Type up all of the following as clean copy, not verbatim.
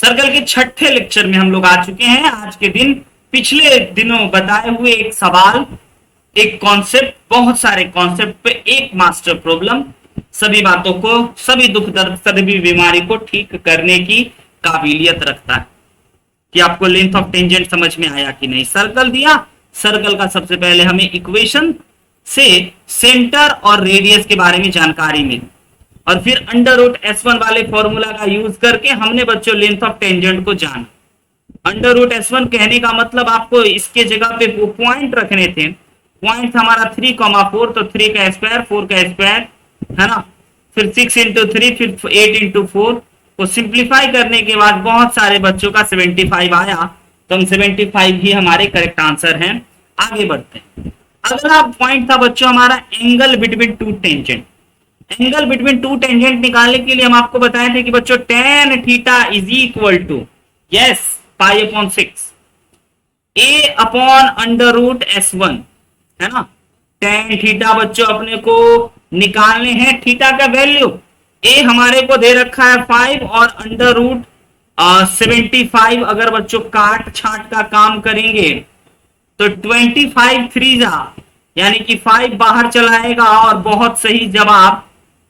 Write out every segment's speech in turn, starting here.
Circle के छठे lecture में हम लोग आ चुके हैं। आज के दिन पिछले दिनों बताए हुए एक सवाल, एक कॉन्सेप्ट, बहुत सारे कॉन्सेप्ट पे एक मास्टर प्रॉब्लम, सभी बातों को, सभी दुख दर्द, सभी बीमारी को ठीक करने की काबिलियत रखता है। कि आपको लेंथ ऑफ टेंजेंट समझ में आया कि नहीं। सर्कल दिया, सर्कल का सबसे पहले हमें इक्वेशन से सेंटर और रेडियस के बारे में जानकारी मिली और फिर अंडर रूट S1 वाले फॉर्मूला का यूज करके हमने बच्चों लेंथ ऑफ टेंजेंट को जाना। अंडर रूट S1 कहने का मतलब आपको इसके जगह पे पॉइंट रखने थे। पॉइंट हमारा 3,4, तो 3 का स्क्वायर, 4 का स्क्वायर, है ना, फिर 6 इंटू 3, फिर 8 इंटू 4 को सिंप्लीफाई करने के बाद बहुत सारे बच्चों का 75 आया, तो हम 75 ही हमारे करेक्ट आंसर हैं। आगे बढ़ते हैं। अगला पॉइंट था बच्चों हमारा angle between two tangent. Angle between two tangent निकालने के लिए हम आपको बताए थे कि बच्चों tan theta is equal to S pi upon 6 a upon under root S1, है ना। tan थीटा बच्चों अपने को निकालने हैं, थीटा का वैल्यू a हमारे को दे रखा है 5 और अंडर रूट 75 अगर बच्चों काट छाट का काम करेंगे तो 25 3 जा यानी कि 5 बाहर चलाएगा और बहुत सही जवाब,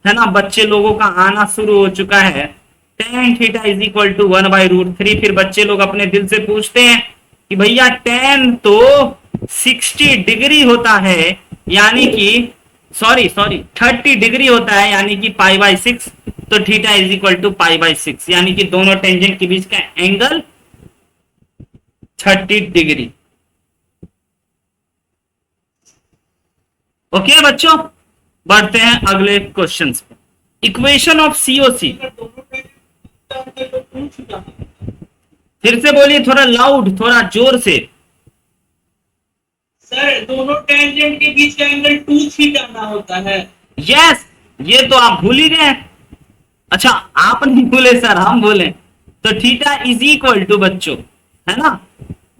है ना, बच्चे लोगों का आना शुरू हो चुका है। tan theta is equal to 1/√3। फिर बच्चे लोग अपने दिल से पूछते हैं कि भैया tan तो 60 डिग्री होता है, यानी कि सॉरी 30 डिग्री होता है, यानी कि π/6, तो थीटा इज इक्वल टू π/6, यानी कि दोनों टेंजेंट के बीच का एंगल 30 डिग्री। ओके बच्चों, बढ़ते हैं अगले क्वेश्चन पे। इक्वेशन ऑफ सीओसी, फिर से बोलिए थोड़ा लाउड, थोड़ा जोर से। सर दोनों टेंजेंट के बीच का एंगल 2 थीटा ना होता है। यस, ये तो आप भूल ही गए। अच्छा, आप नहीं भूले सर, हम बोले। तो थीटा इज इक्वल टू बच्चों, है ना,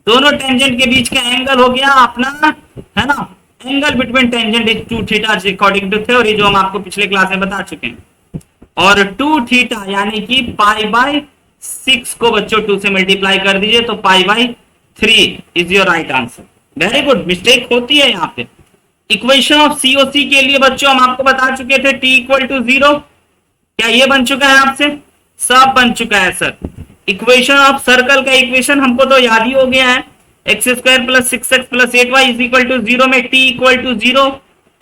दोनों टेंजेंट के बीच का एंगल हो गया अपना, है ना, angle between tangent is 2 theta according to theory, जो हम आपको पिछले क्लास में बता चुके हैं। और 2 थीटा यानी कि π/6 को बच्चों 2 से मल्टीप्लाई कर दीजिए तो π/3 is your right answer. Very good, mistake होती है यहाँ पे। इक्वेशन ऑफ सीओसी के लिए बच्चों हम आपको बता चुके थे t इक्वल टू 0। क्या ये बन चुका है आपसे? सब बन चुका है सर। इक्वेशन ऑफ सर्कल का इक्वेशन हमको तो याद ही हो गया है, x² + 6x + 8y is equal to 0 में t इक्वल टू 0।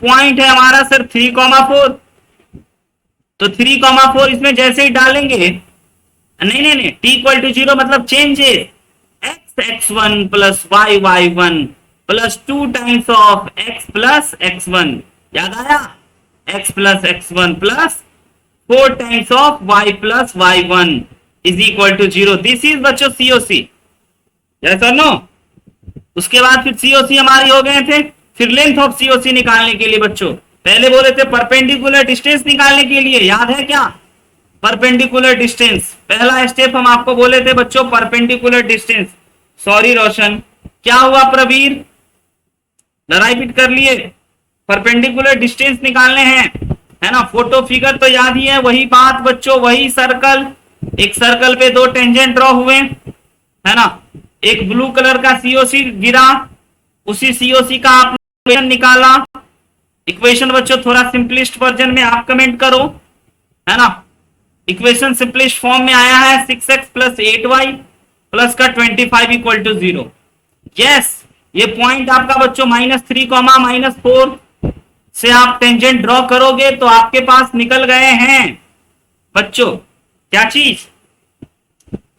पॉइंट है हमारा सर 3,4, तो 3,4 इसमें जैसे ही डालेंगे, नहीं, t इक्वल टू 0 मतलब चेंज है x(x1) + y(y1) + 2 times of x + x1, याद आया, x + x1 + 4 times of y + y1 is equal to 0। This is बच्चों सीओसी, यस और नो। उसके बाद फिर सीओसी हमारी हो गए थे। फिर लेंथ ऑफ सीओसी निकालने के लिए बच्चों पहले बोले थे परपेंडिकुलर डिस्टेंस निकालने के लिए, याद है क्या? परपेंडिकुलर डिस्टेंस पहला स्टेप हम आपको बोले थे बच्चों, परपेंडिकुलर डिस्टेंस। सॉरी रोशन, क्या हुआ प्रवीर, लड़ाई पीट कर लिए? परपेंडिकुलर डिस्टेंस निकालने हैं, है ना। फोटो फिगर तो याद ही है, वही बात बच्चों, वही सर्कल, एक सर्कल पे 2 टेंजेंट ड्रॉ हुए, है ना, एक ब्लू कलर का सीओसी गिरा, उसी सीओसी का आपने निकाला। इक्वेशन बच्चों थोड़ा सिंपलिस्ट वर्जन में आप कमेंट करो, है ना। इक्वेशन सिंपलिस्ट फॉर्म में आया है 6x + 8y प्लस का 25 इक्वल टू 0। यस, ये पॉइंट आपका बच्चों -3, -4 से आप टेंजेंट ड्रॉ करोगे तो आपके पास निकल गए हैं बच्चों क्या चीज?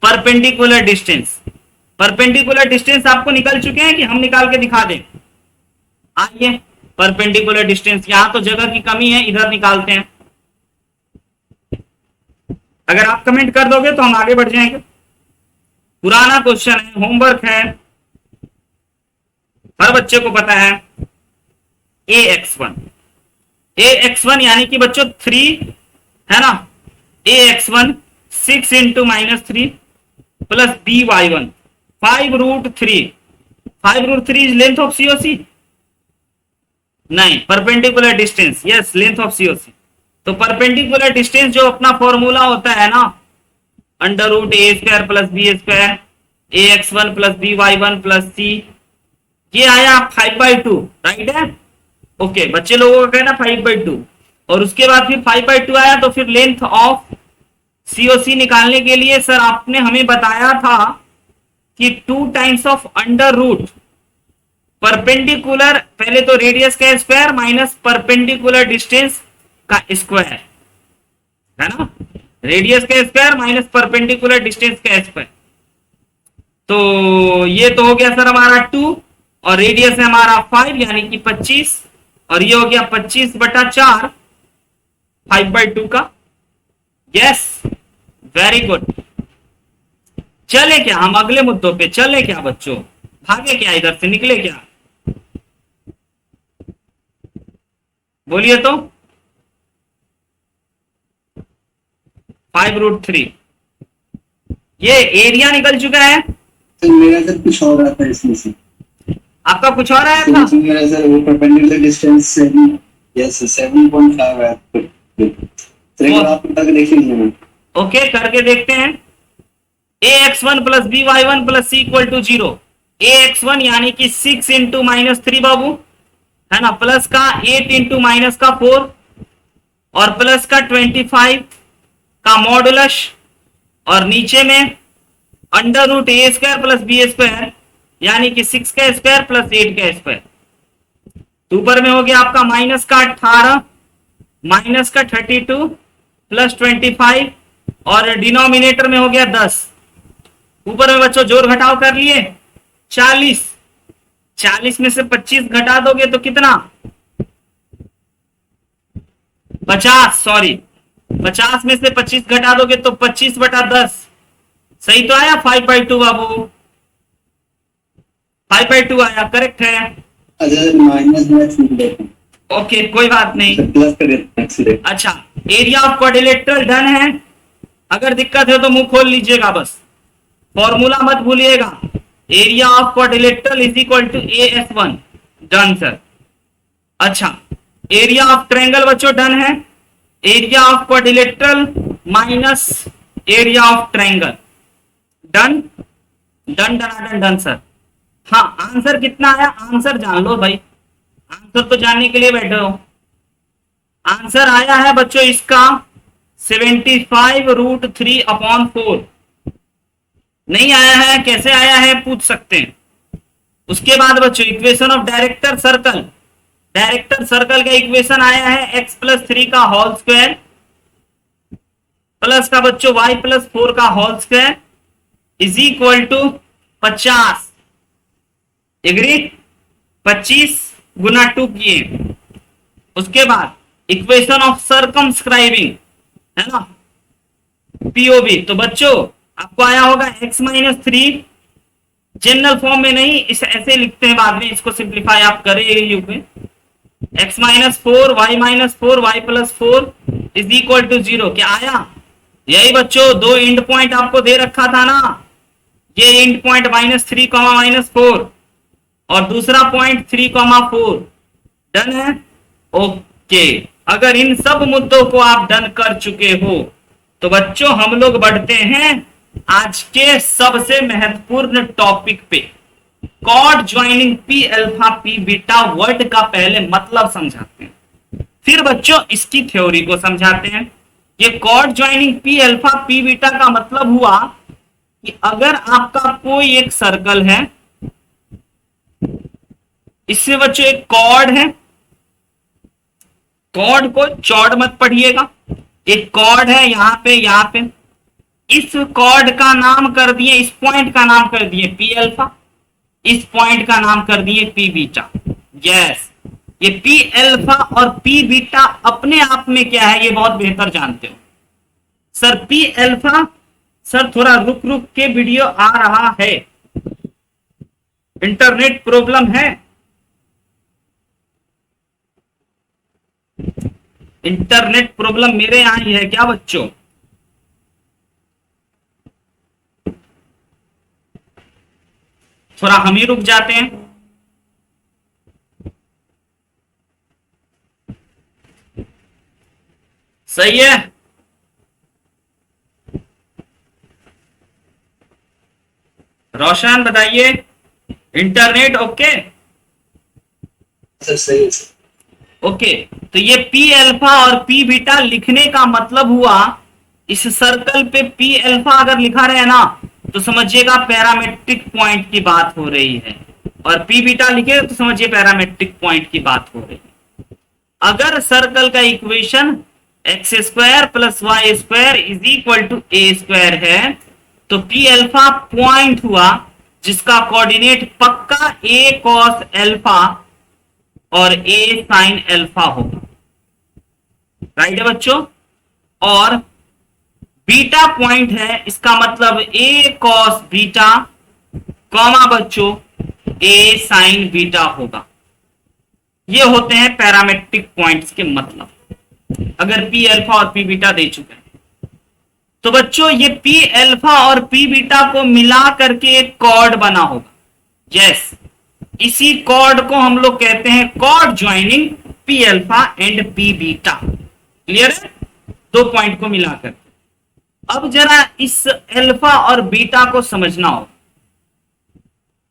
Perpendicular distance. परपेंडिकुलर डिस्टेंस आपको निकल चुके हैं कि हम निकाल के दिखा दें? आइए, परपेंडिकुलर डिस्टेंस, यहां तो जगह की कमी है, इधर निकालते हैं। अगर आप कमेंट कर दोगे तो हम आगे बढ़ जाएंगे। पुराना क्वेश्चन है, होमवर्क है, हर बच्चे को पता है। ax1 यानी कि बच्चों 3, है ना, ax1 6 into -3 plus by1 5√3। 5√3 is length of COC, नहीं, perpendicular distance, yes, length of COC. तो परपेंडिकुलर डिस्टेंस जो अपना फॉर्मूला होता है ना, under root a square plus b square a x one plus B Y one plus c, ये आया 5/2, right है। ओके, बच्चे लोगों का कहना 5/2, और उसके बाद फिर 5/2 आया, तो फिर लेंथ ऑफ सीओसी निकालने के लिए सर आपने हमें बताया था कि 2 times of under root perpendicular, पहले तो रेडियस का स्क्वायर माइनस परपेंडिकुलर डिस्टेंस का स्क्वायर, है ना, रेडियस का स्क्वायर माइनस परपेंडिकुलर डिस्टेंस का स्क्वायर। तो ये तो हो गया सर हमारा 2, और रेडियस है हमारा 5 यानी कि 25, और ये हो गया 25/4 5/2 का। Yes, very good. चले क्या हम अगले मुद्दों पे, चले क्या बच्चों, भागे क्या, इधर से निकले क्या, बोलिए तो। 5√3, ये एरिया निकल चुका है। तो मेरा सर कुछ और आता है इसमें से। आपका कुछ और आया तो था। इसमें मेरा सर वो परपेंडिकुलर डिस्टेंस से यस 7.5 है। तो एक बार आप उठा के देख लीजिए। ओके, करके देखते हैं। ax1 plus B Y one plus C equal to 0, ax1 यानी कि 6 इंटू -3 बाबू, है ना, प्लस का 8 इंटू माइनस का 4, और प्लस का 25 का मॉडुलस, और नीचे में under root a square plus b square यानी कि 6 का स्क्वायर प्लस 8 का स्क्वायर। ऊपर में हो गया आपका माइनस का 18 माइनस का 32 प्लस 25, और डिनोमिनेटर में हो गया 10। ऊपर में बच्चों जोड़ घटाव कर लिए 40, 40 में से 25 घटा दोगे तो कितना, 50, सॉरी 50 में से 25 घटा दोगे तो 25/10, सही तो आया 5/2 बाबू, 5/2 आया, करेक्ट है। अच्छा माइनस में छूट देते हैं। ओके, कोई बात नहीं। प्लस कर देते हैं सीधे। अच्छा, एरिया ऑफ क्वाड्रिलेटरल डन है। अगर दिक्कत है तो मुंह खोल लीजिएगा, बस फॉर्मूला मत भूलिएगा। Area of quadrilateral is equal to AS1, done sir. अच्छा, एरिया ऑफ ट्रायंगल बच्चों डन है। Area of quadrilateral minus area of triangle, done done done done sir. हाँ, आंसर कितना आया, आंसर जान लो भाई, आंसर तो जानने के लिए बैठे हो। आंसर आया है बच्चों इसका 75√3/4। नहीं आया है, कैसे आया है पूछ सकते हैं। उसके बाद बच्चों equation of director circle, director circle का इक्वेशन आया है x+3 का होल स्क्वायर प्लस का बच्चों y+4 का whole square is equal to 50। Agree, 25 गुना 2 किए। उसके बाद इक्वेशन ऑफ सर्कमस्क्राइबिंग, है ना, पीओबी। तो बच्चों आपको आया होगा x-3, जनरल फॉर्म में नहीं, इस ऐसे लिखते हैं, बाद में इसको सिंप्लीफाई आप करें, x-4 y-4 y+4 is equal to 0। क्या आया, यही बच्चों 2 एंड पॉइंट आपको दे रखा था ना, ये एंड पॉइंट -3, -4 और दूसरा पॉइंट 3, 4, डन है। ओके, अगर इन सब मुद्दों को आप डन कर चुके हो तो बच्चों हम लोग बढ़ते हैं आज के सबसे महत्वपूर्ण टॉपिक पे, chord joining P alpha P beta word का पहले मतलब समझाते हैं, फिर बच्चों इसकी थ्योरी को समझाते हैं। ये chord joining P alpha P beta का मतलब हुआ कि अगर आपका कोई एक सर्कल है, इससे बच्चों एक कॉर्ड है, कॉर्ड को चौड़ मत पढ़िएगा, एक कॉर्ड है यहाँ पे, इस कॉर्ड का नाम कर दिए, इस पॉइंट का नाम कर दिए पी अल्फा, इस पॉइंट का नाम कर दिए पी बीटा। यस, ये पी अल्फा और पी बीटा अपने आप में क्या है ये बहुत बेहतर जानते हो। सर पी अल्फा, सर थोड़ा रुक रुक के वीडियो आ रहा है, इंटरनेट प्रॉब्लम है, इंटरनेट प्रॉब्लम मेरे यहां ही है क्या बच्चों। थोड़ा हम ही रुक जाते हैं। सही है, रोशन बताइए, इंटरनेट ओके? सर सही है सर। ओके, तो ये पी अल्फा और पी बीटा लिखने का मतलब हुआ, इस सर्कल पे पी अल्फा अगर लिखा रहे ना तो समझिएगा पैरामेट्रिक पॉइंट की बात हो रही है, और पी बीटा लिखे तो समझिए पैरामेट्रिक पॉइंट की बात हो रही है। अगर सर्कल का equation X square plus Y square is equal to A square है, तो पी अल्फा पॉइंट हुआ जिसका कोऑर्डिनेट पक्का ए कॉस अल्फा और ए साइन अल्फा होगा। राइट है बच्चों? और बीटा पॉइंट है, इसका मतलब ए कॉस बीटा कॉमा बच्चों ए साइन बीटा होगा। ये होते हैं पैरामेट्रिक पॉइंट्स के मतलब, अगर पी अल्फा और पी बीटा दे चुके हैं तो बच्चों ये पी अल्फा और पी बीटा को मिला करके एक कॉर्ड बना होगा। यस, इसी कॉर्ड को हम लोग कहते हैं chord joining P alpha and P beta. Clear है? दो पॉइंट को मिलाकर। अब जरा इस अल्फा और बीटा को समझना हो,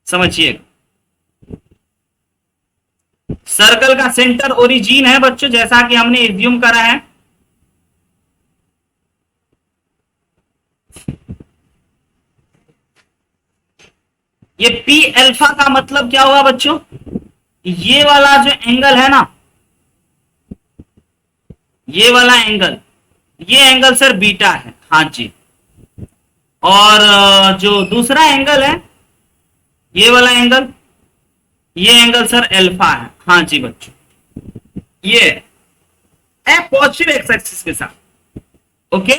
समझिए। सर्कल का सेंटर ओरिजिन है बच्चों, जैसा कि हमने एज्यूम करा है। ये पी अल्फा का मतलब क्या हुआ बच्चों? ये वाला जो एंगल है ना, ये वाला एंगल, ये एंगल सर बीटा है, हाँ जी। और जो दूसरा एंगल है, ये वाला एंगल, ये एंगल सर अल्फा है, हाँ जी बच्चों। ये पॉजिटिव एक्स एक्सिस के साथ। ओके,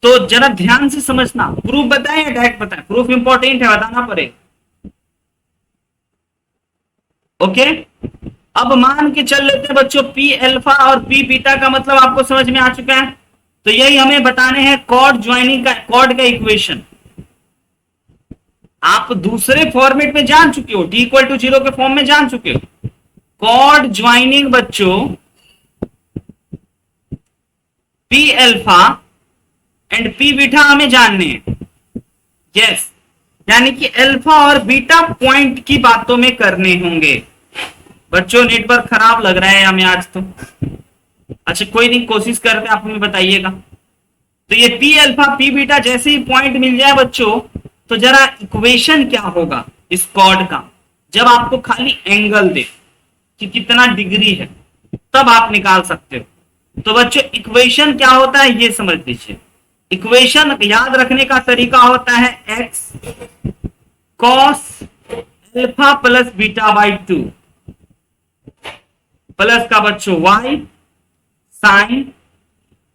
तो जरा ध्यान से समझना। प्रूफ बताएं या डायरेक्ट बताएं? प्रूफ इंपॉर्टेंट है, बताना पड़ेगा। ओके, अब मान के चल लेते हैं बच्चों, पी अल्फा और पी बीटा का मतलब आपको समझ में आ चुका है। तो यही हमें बताने हैं कॉर्ड ज्वाइनिंग का, कॉर्ड का इक्वेशन आप दूसरे फॉर्मेट में जान चुके हो, t = 0 के फॉर्म में जान चुके हो। कॉर्ड ज्वाइनिंग बच्चों P alpha and P beta हमें जानने हैं। यस, यानी कि अल्फा और बीटा पॉइंट की बातों में करने होंगे। बच्चों नेटवर्क खराब लग रहा है हमें आज तो। अच्छा कोई नहीं, कोशिश करते आप हमें बताइएगा। तो ये पी अल्फा पी बीटा जैसे ही पॉइंट मिल जाए बच्चों, तो जरा इक्वेशन क्या होगा इस कॉर्ड का, जब आपको खाली एंगल दे कि कितना डिग्री है, तब आप निकाल सकते हो। तो बच्चों इक्वेशन क्या होता है ये समझ लीजिए। इक्वेशन याद रखने का तरीका होता है X cos alpha plus beta by 2 plus का बच्चों वाई साइन,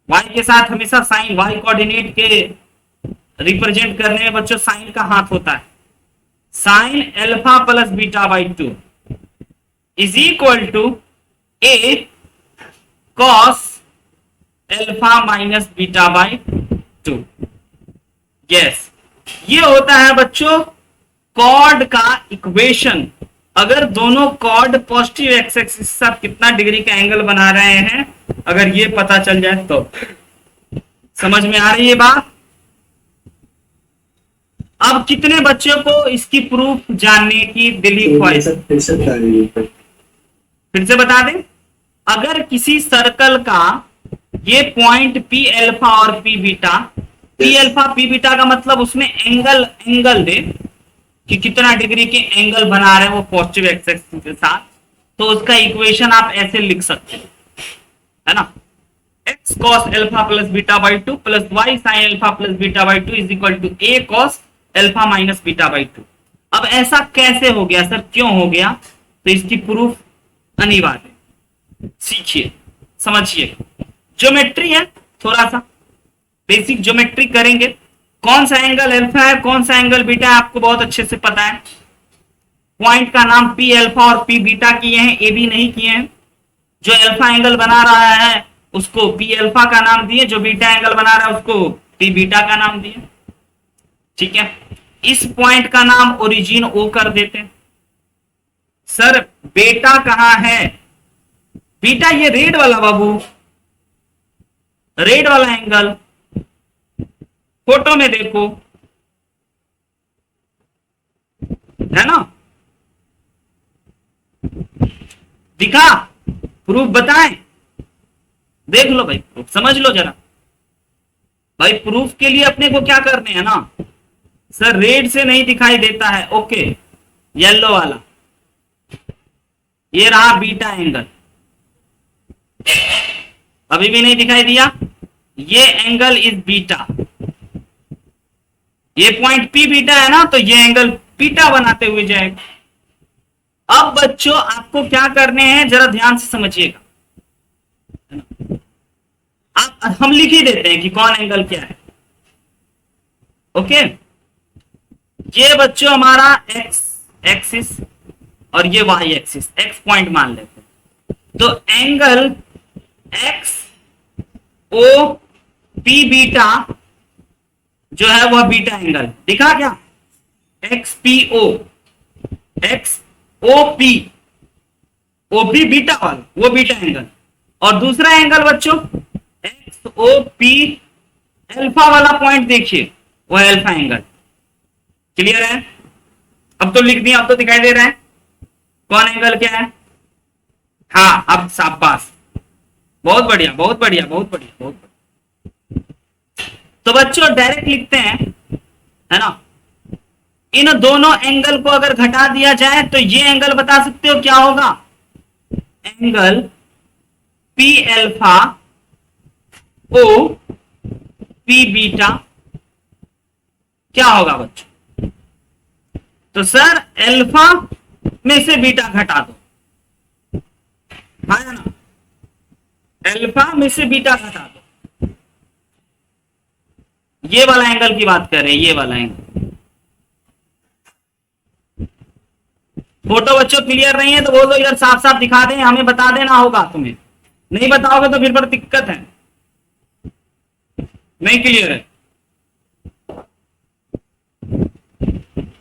वाई के साथ हमेशा साइन, वाई कोऑर्डिनेट के रिप्रेजेंट करने में बच्चों साइन का हाथ होता है, sine alpha plus beta by 2 is equal to A cos alpha minus beta by 2। Yes, ये होता है बच्चों कॉर्ड का इक्वेशन। अगर दोनों कॉर्ड पॉजिटिव एक्स एक्सिस के साथ कितना डिग्री का एंगल बना रहे हैं, अगर ये पता चल जाए तो समझ में आ रही है बात। अब कितने बच्चों को इसकी प्रूफ जानने की दिली ख्वाहिश? फिर से बता दें, अगर किसी सर्कल का ये पॉइंट पी अल्फा और P beta, P alpha P beta का मतलब उसमें एंगल दे कि कितना डिग्री के एंगल बना रहे हैं वो पॉजिटिव एक्स एक्सिस के साथ, तो उसका इक्वेशन आप ऐसे लिख सकते हैं, है ना, X cos alpha plus beta by 2 plus Y sine alpha plus beta by 2 is equal to A cos alpha minus beta by 2। अब ऐसा कैसे हो गया सर, क्यों हो गया? तो इसकी प्रूफ अनिवार्य, सीखिए समझिए। ज्योमेट्री है, थोड़ा सा बेसिक ज्योमेट्री करेंगे। कौन सा एंगल अल्फा है, कौन सा एंगल बीटा है, आपको बहुत अच्छे से पता है। पॉइंट का नाम पी अल्फा और पी बीटा किए हैं, ए बी नहीं किए हैं। जो अल्फा एंगल बना रहा है उसको पी अल्फा का नाम दिए, जो बीटा एंगल बना रहा है उसको पी बीटा का नाम दिए। ठीक है, इस पॉइंट का नाम ओरिजिन ओ कर देते हैं। सर बेटा कहां है? बीटा ये रेड वाला बाबू, रेड वाला एंगल, फोटो में देखो है ना? दिखा? प्रूफ बताएं? देख लो भाई, प्रूफ समझ लो जरा भाई। प्रूफ के लिए अपने को क्या करने हैं ना सर, रेड से नहीं दिखाई देता है, ओके, येलो वाला ये रहा बीटा एंगल, अभी भी नहीं दिखाई दिया, ये एंगल इज बीटा, ये पॉइंट पी बीटा है ना, तो ये एंगल बीटा बनाते हुए जाएगा। अब बच्चों आपको क्या करने हैं जरा ध्यान से समझिएगा, आप हम लिख ही देते हैं कि कौन एंगल क्या है, ओके। ये बच्चों हमारा एक्स एक्सिस और ये वाई एक्सिस, एक्स पॉइंट मान लेते हैं, तो angle X O P beta जो है वह बीटा एंगल दिखा क्या, X P O, X O P, O P beta वाला वो बीटा एंगल, और दूसरा एंगल बच्चों एक्स ओ पी अल्फा वाला पॉइंट देखिए वो अल्फा एंगल। क्लियर है? अब तो लिख दिया, अब तो दिखाई दे रहा है कौन एंगल क्या है। हाँ अब शाबाश, बहुत बढ़िया बहुत बढ़िया बहुत बढ़िया बहुत बढ़िया। तो बच्चों डायरेक्ट लिखते हैं, है ना, इन दोनों एंगल को अगर घटा दिया जाए तो ये एंगल बता सकते हो क्या होगा, angle P alpha O P beta क्या होगा बच्चों, तो सर अल्फा में से बीटा घटा दो, है ना, अल्फा में से बीटा घटा दो, ये वाला एंगल की बात कर रहे हैं, ये वाला एंगल। फोटो बच्चों क्लियर नहीं है तो बोलो यार साफ साफ दिखा दें, हमें बता देना होगा, तुम्हें नहीं बताओगे तो फिर पर दिक्कत है, नहीं क्लियर है,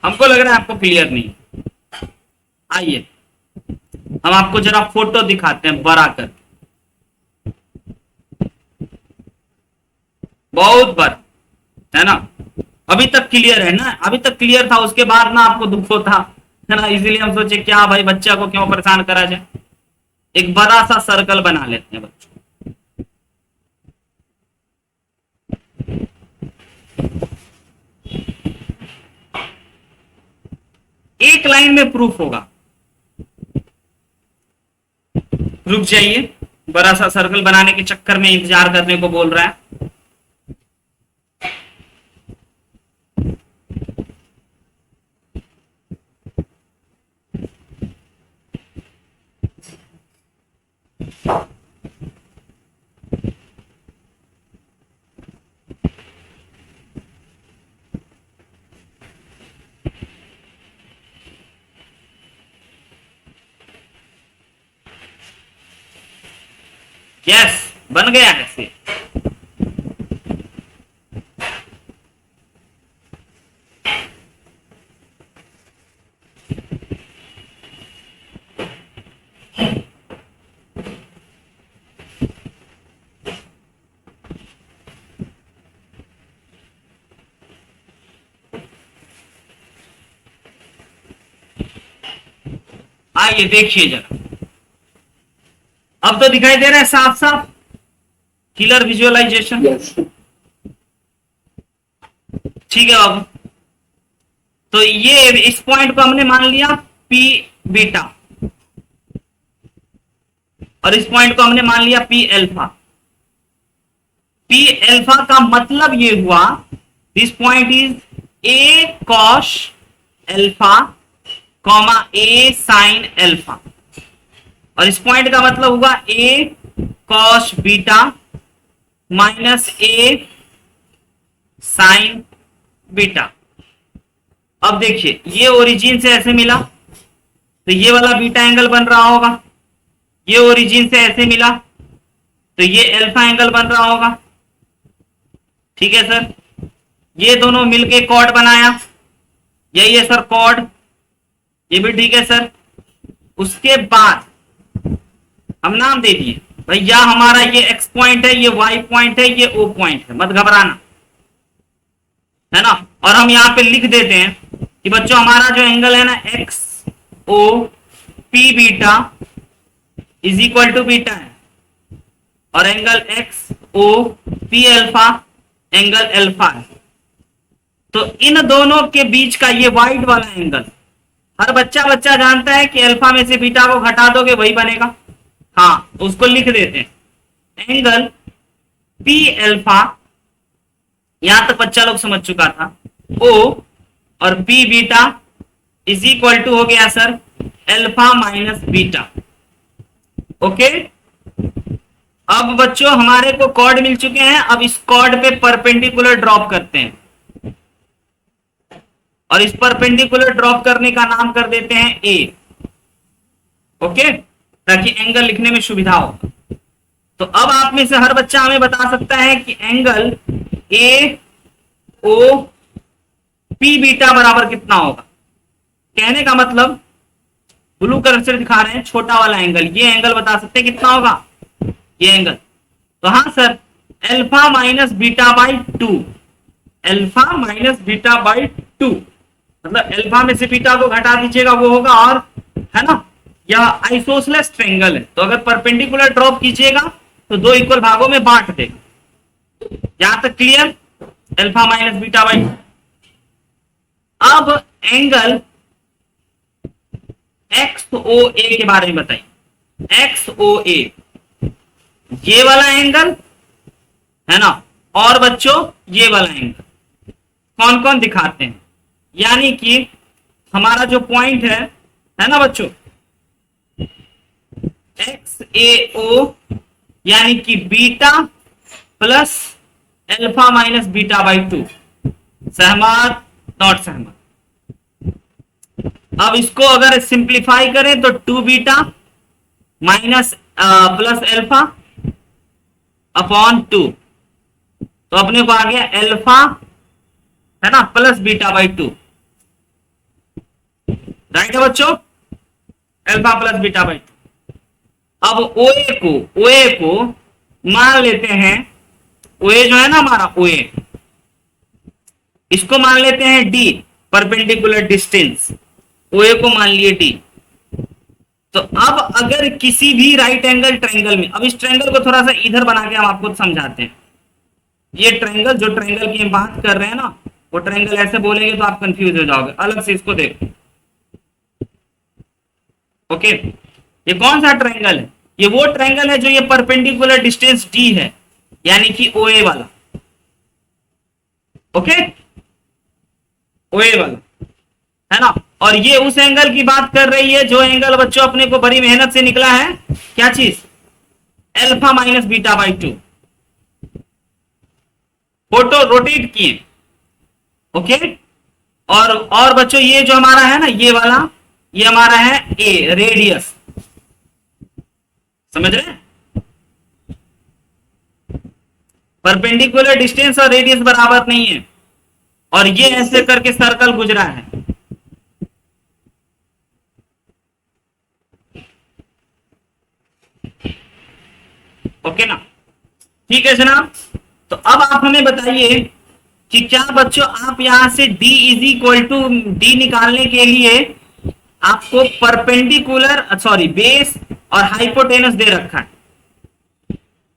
हमको लग रहा है आपको क्लियर नहीं। आइए हम आपको जरा फोटो दिखाते हैं बड़ा कर, बहुत बड़ा है ना, अभी तक क्लियर है ना, अभी तक क्लियर था, उसके बाद ना आपको दुख होता है ना, इसीलिए हम सोचे क्या भाई बच्चा को क्यों परेशान करा जाए, एक बड़ा सा सर्कल बना लेते हैं बच्चों। एक लाइन में प्रूफ होगा, रुक जाइए, बड़ा सा सर्कल बनाने के चक्कर में इंतजार करने को बोल रहा है। यस बन गया ऐसे, आइए देखिए जरा, अब तो दिखाई दे रहा है साफ साफ, क्लियर विजुअलाइजेशन, ठीक है बाबू। तो ये इस पॉइंट को हमने मान लिया पी बीटा, और इस पॉइंट को हमने मान लिया पी अल्फा। पी अल्फा का मतलब ये हुआ this point is a cos alpha comma A sine alpha, और इस पॉइंट का मतलब होगा ए कॉस बीटा माइनस ए साइन बीटा। अब देखिए ये ओरिजिन से ऐसे मिला तो ये वाला बीटा एंगल बन रहा होगा, ये ओरिजिन से ऐसे मिला तो ये अल्फा एंगल बन रहा होगा, ठीक है सर। ये दोनों मिलके कॉर्ड बनाया, यही है सर कॉर्ड, ये भी ठीक है सर। उसके बाद हम नाम दे दिए भैया हमारा ये एक्स पॉइंट है, ये वाई पॉइंट है, ये ओ पॉइंट है, मत घबराना, है ना। और हम यहाँ पे लिख देते हैं कि बच्चों हमारा जो एंगल है ना X O P beta is equal to beta है, और angle X O P alpha angle alpha है। तो इन दोनों के बीच का ये वाइट वाला एंगल, हर बच्चा जानता है कि अल्फा में से बीटा को घटा दोगे वही बनेगा। हाँ, उसको लिख देते हैं एंगल पी अल्फा, यहां तक बच्चा लोग समझ चुका था। ओ और P beta is equal to हो गया sir alpha minus beta. Okay, अब बच्चों हमारे को कॉर्ड मिल चुके हैं, अब इस कॉर्ड पे परपेंडिकुलर ड्रॉप करते हैं, और इस परपेंडिकुलर ड्रॉप करने का नाम कर देते हैं ए। ओके, ताकि एंगल लिखने में सुविधा हो। तो अब आप में से हर बच्चा हमें बता सकता है कि angle A O P beta बराबर कितना होगा। कहने का मतलब ब्लू कलर से दिखा रहे हैं छोटा वाला एंगल, ये एंगल बता सकते हैं कितना होगा ये एंगल। तो हाँ sir, alpha minus beta by 2, alpha minus beta by 2, मतलब अल्फा में से बीटा को घटा दीजिएगा वो होगा, और है ना यह आइसोसेलेस ट्रायंगल है, तो अगर परपेंडिकुलर ड्रॉप कीजिएगा तो दो इक्वल भागों में बांट देगा। यहां तक clear, alpha minus beta by. अब एंगल एक्स ओ ए के बारे में बताइए। एक्स ओ ए ये वाला एंगल है ना, और बच्चों ये वाला एंगल कौन कौन दिखाते हैं, यानी कि हमारा जो पॉइंट है ना बच्चों, एक्स ए ओ यानी कि beta plus alpha minus beta by 2। सहमत नॉट सहमत? अब इसको अगर सिंप्लीफाई करें तो 2 beta minus plus alpha upon 2, तो अपने को आ गया अल्फा है ना प्लस बीटा बाई 2। राइट है बच्चों, अल्फा प्लस बीटा बाई 2। अब ओए को मान लेते हैं, ओए जो है ना हमारा ओए, इसको मान लेते हैं डी, परपेंडिकुलर डिस्टेंस, ओए को मान लिए डी। तो अब अगर किसी भी राइट एंगल ट्रायंगल में, अब इस ट्रायंगल को थोड़ा सा इधर बना के हम आपको समझाते हैं। ये ट्रायंगल, जो ट्रायंगल की हम बात कर रहे हैं ना, वो ट्रायंगल ऐसे बोलेंगे तो आप कंफ्यूज हो जाओगे, अलग से इसको देखो। ओके, ये कौन सा ट्रायंगल है? ये वो ट्रायंगल है जो ये परपेंडिकुलर डिस्टेंस डी है, यानी कि ओए वाला। ओके, ओए वाला है ना, और ये उस एंगल की बात कर रही है जो एंगल बच्चों अपने को बड़ी मेहनत से निकला है, क्या चीज? Alpha minus beta by 2। Photo rotate किए। ओके, और बच्चों ये जो हमारा है ना ये वाला, ये हमारा है ए, रेडियस, समझ रहे हैं? परपेंडिकुलर डिस्टेंस और रेडियस बराबर नहीं है, और ये ऐसे करके सर्कल गुजरा है। ओके ना, ठीक है जनाब। तो अब आप हमें बताइए कि क्या बच्चों आप यहां से d is equal to D निकालने के लिए आपको परपेंडिकुलर बेस और हाइपोटेनस दे रखा है,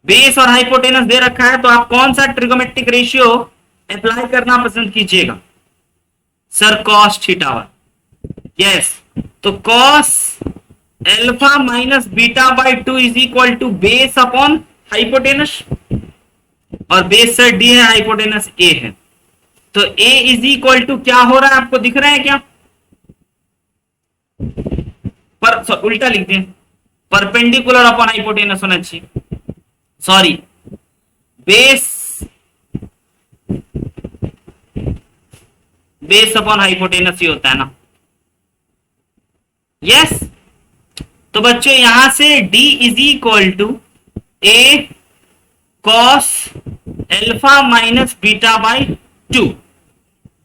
बेस और हाइपोटेनस दे रखा है, तो आप कौन सा ट्रिगोमेट्रिक रेशियो अप्लाई करना पसंद कीजिएगा? Sir cos theta one. Yes, तो cos alpha minus beta by 2 is equal to base upon hypotenuse, और बेस सर डी है, हाइपोटेनस ए है, तो ए इज इक्वल टू क्या हो रहा है आपको दिख रहा है क्या? उल्टा लिख दें, परपेंडिकुलर अपॉन हाइपोटेनस होना चाहिए, सॉरी बेस अपॉन हाइपोटेनस ही होता है ना। यस, तो बच्चों यहां से d is equal to A cos alpha minus beta by 2,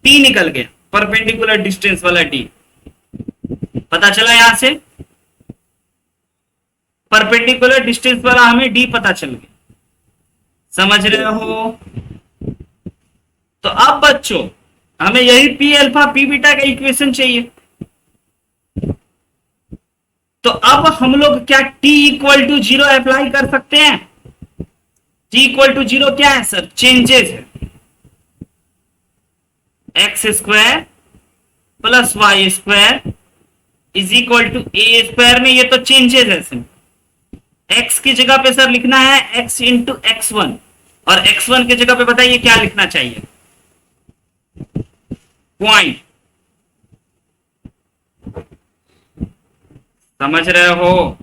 t निकल गया, परपेंडिकुलर डिस्टेंस वाला d पता चला, यहां से परपेंडिकुलर डिस्टेंस वाला हमें d पता चल गया, समझ रहे हो? तो अब बच्चों हमें यही पी अल्फा पी बीटा का इक्वेशन चाहिए। तो अब हम लोग क्या t इक्वल टू 0 अप्लाई कर सकते हैं? t इक्वल टू 0 क्या है सर? चेंजेस है। X square plus Y square is equal to A square में ये तो चेंजेस है सर। x की जगह पे सर लिखना है x इंटू x1 और x1 की जगह पे बताइए क्या लिखना चाहिए? पॉइंट। समझ रहे हो?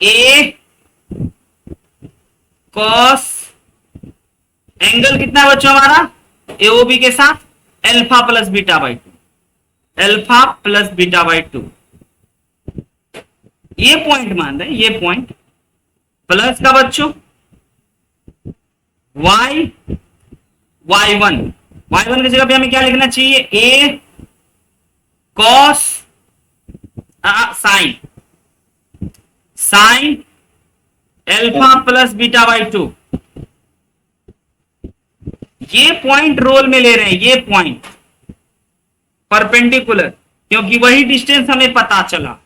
a cos एंगल कितना है बच्चों हमारा? एओबी के साथ alpha plus beta by 2, alpha plus beta by 2। ये पॉइंट मान रहे हैं, ये पॉइंट प्लस का बच्चों y y1 की जगह पे हमें क्या लिखना चाहिए? a cos sign alpha plus beta by 2। ये पॉइंट रोल में ले रहे हैं, ये पॉइंट परपेंडिकुलर, क्योंकि वही डिस्टेंस हमें पता चला।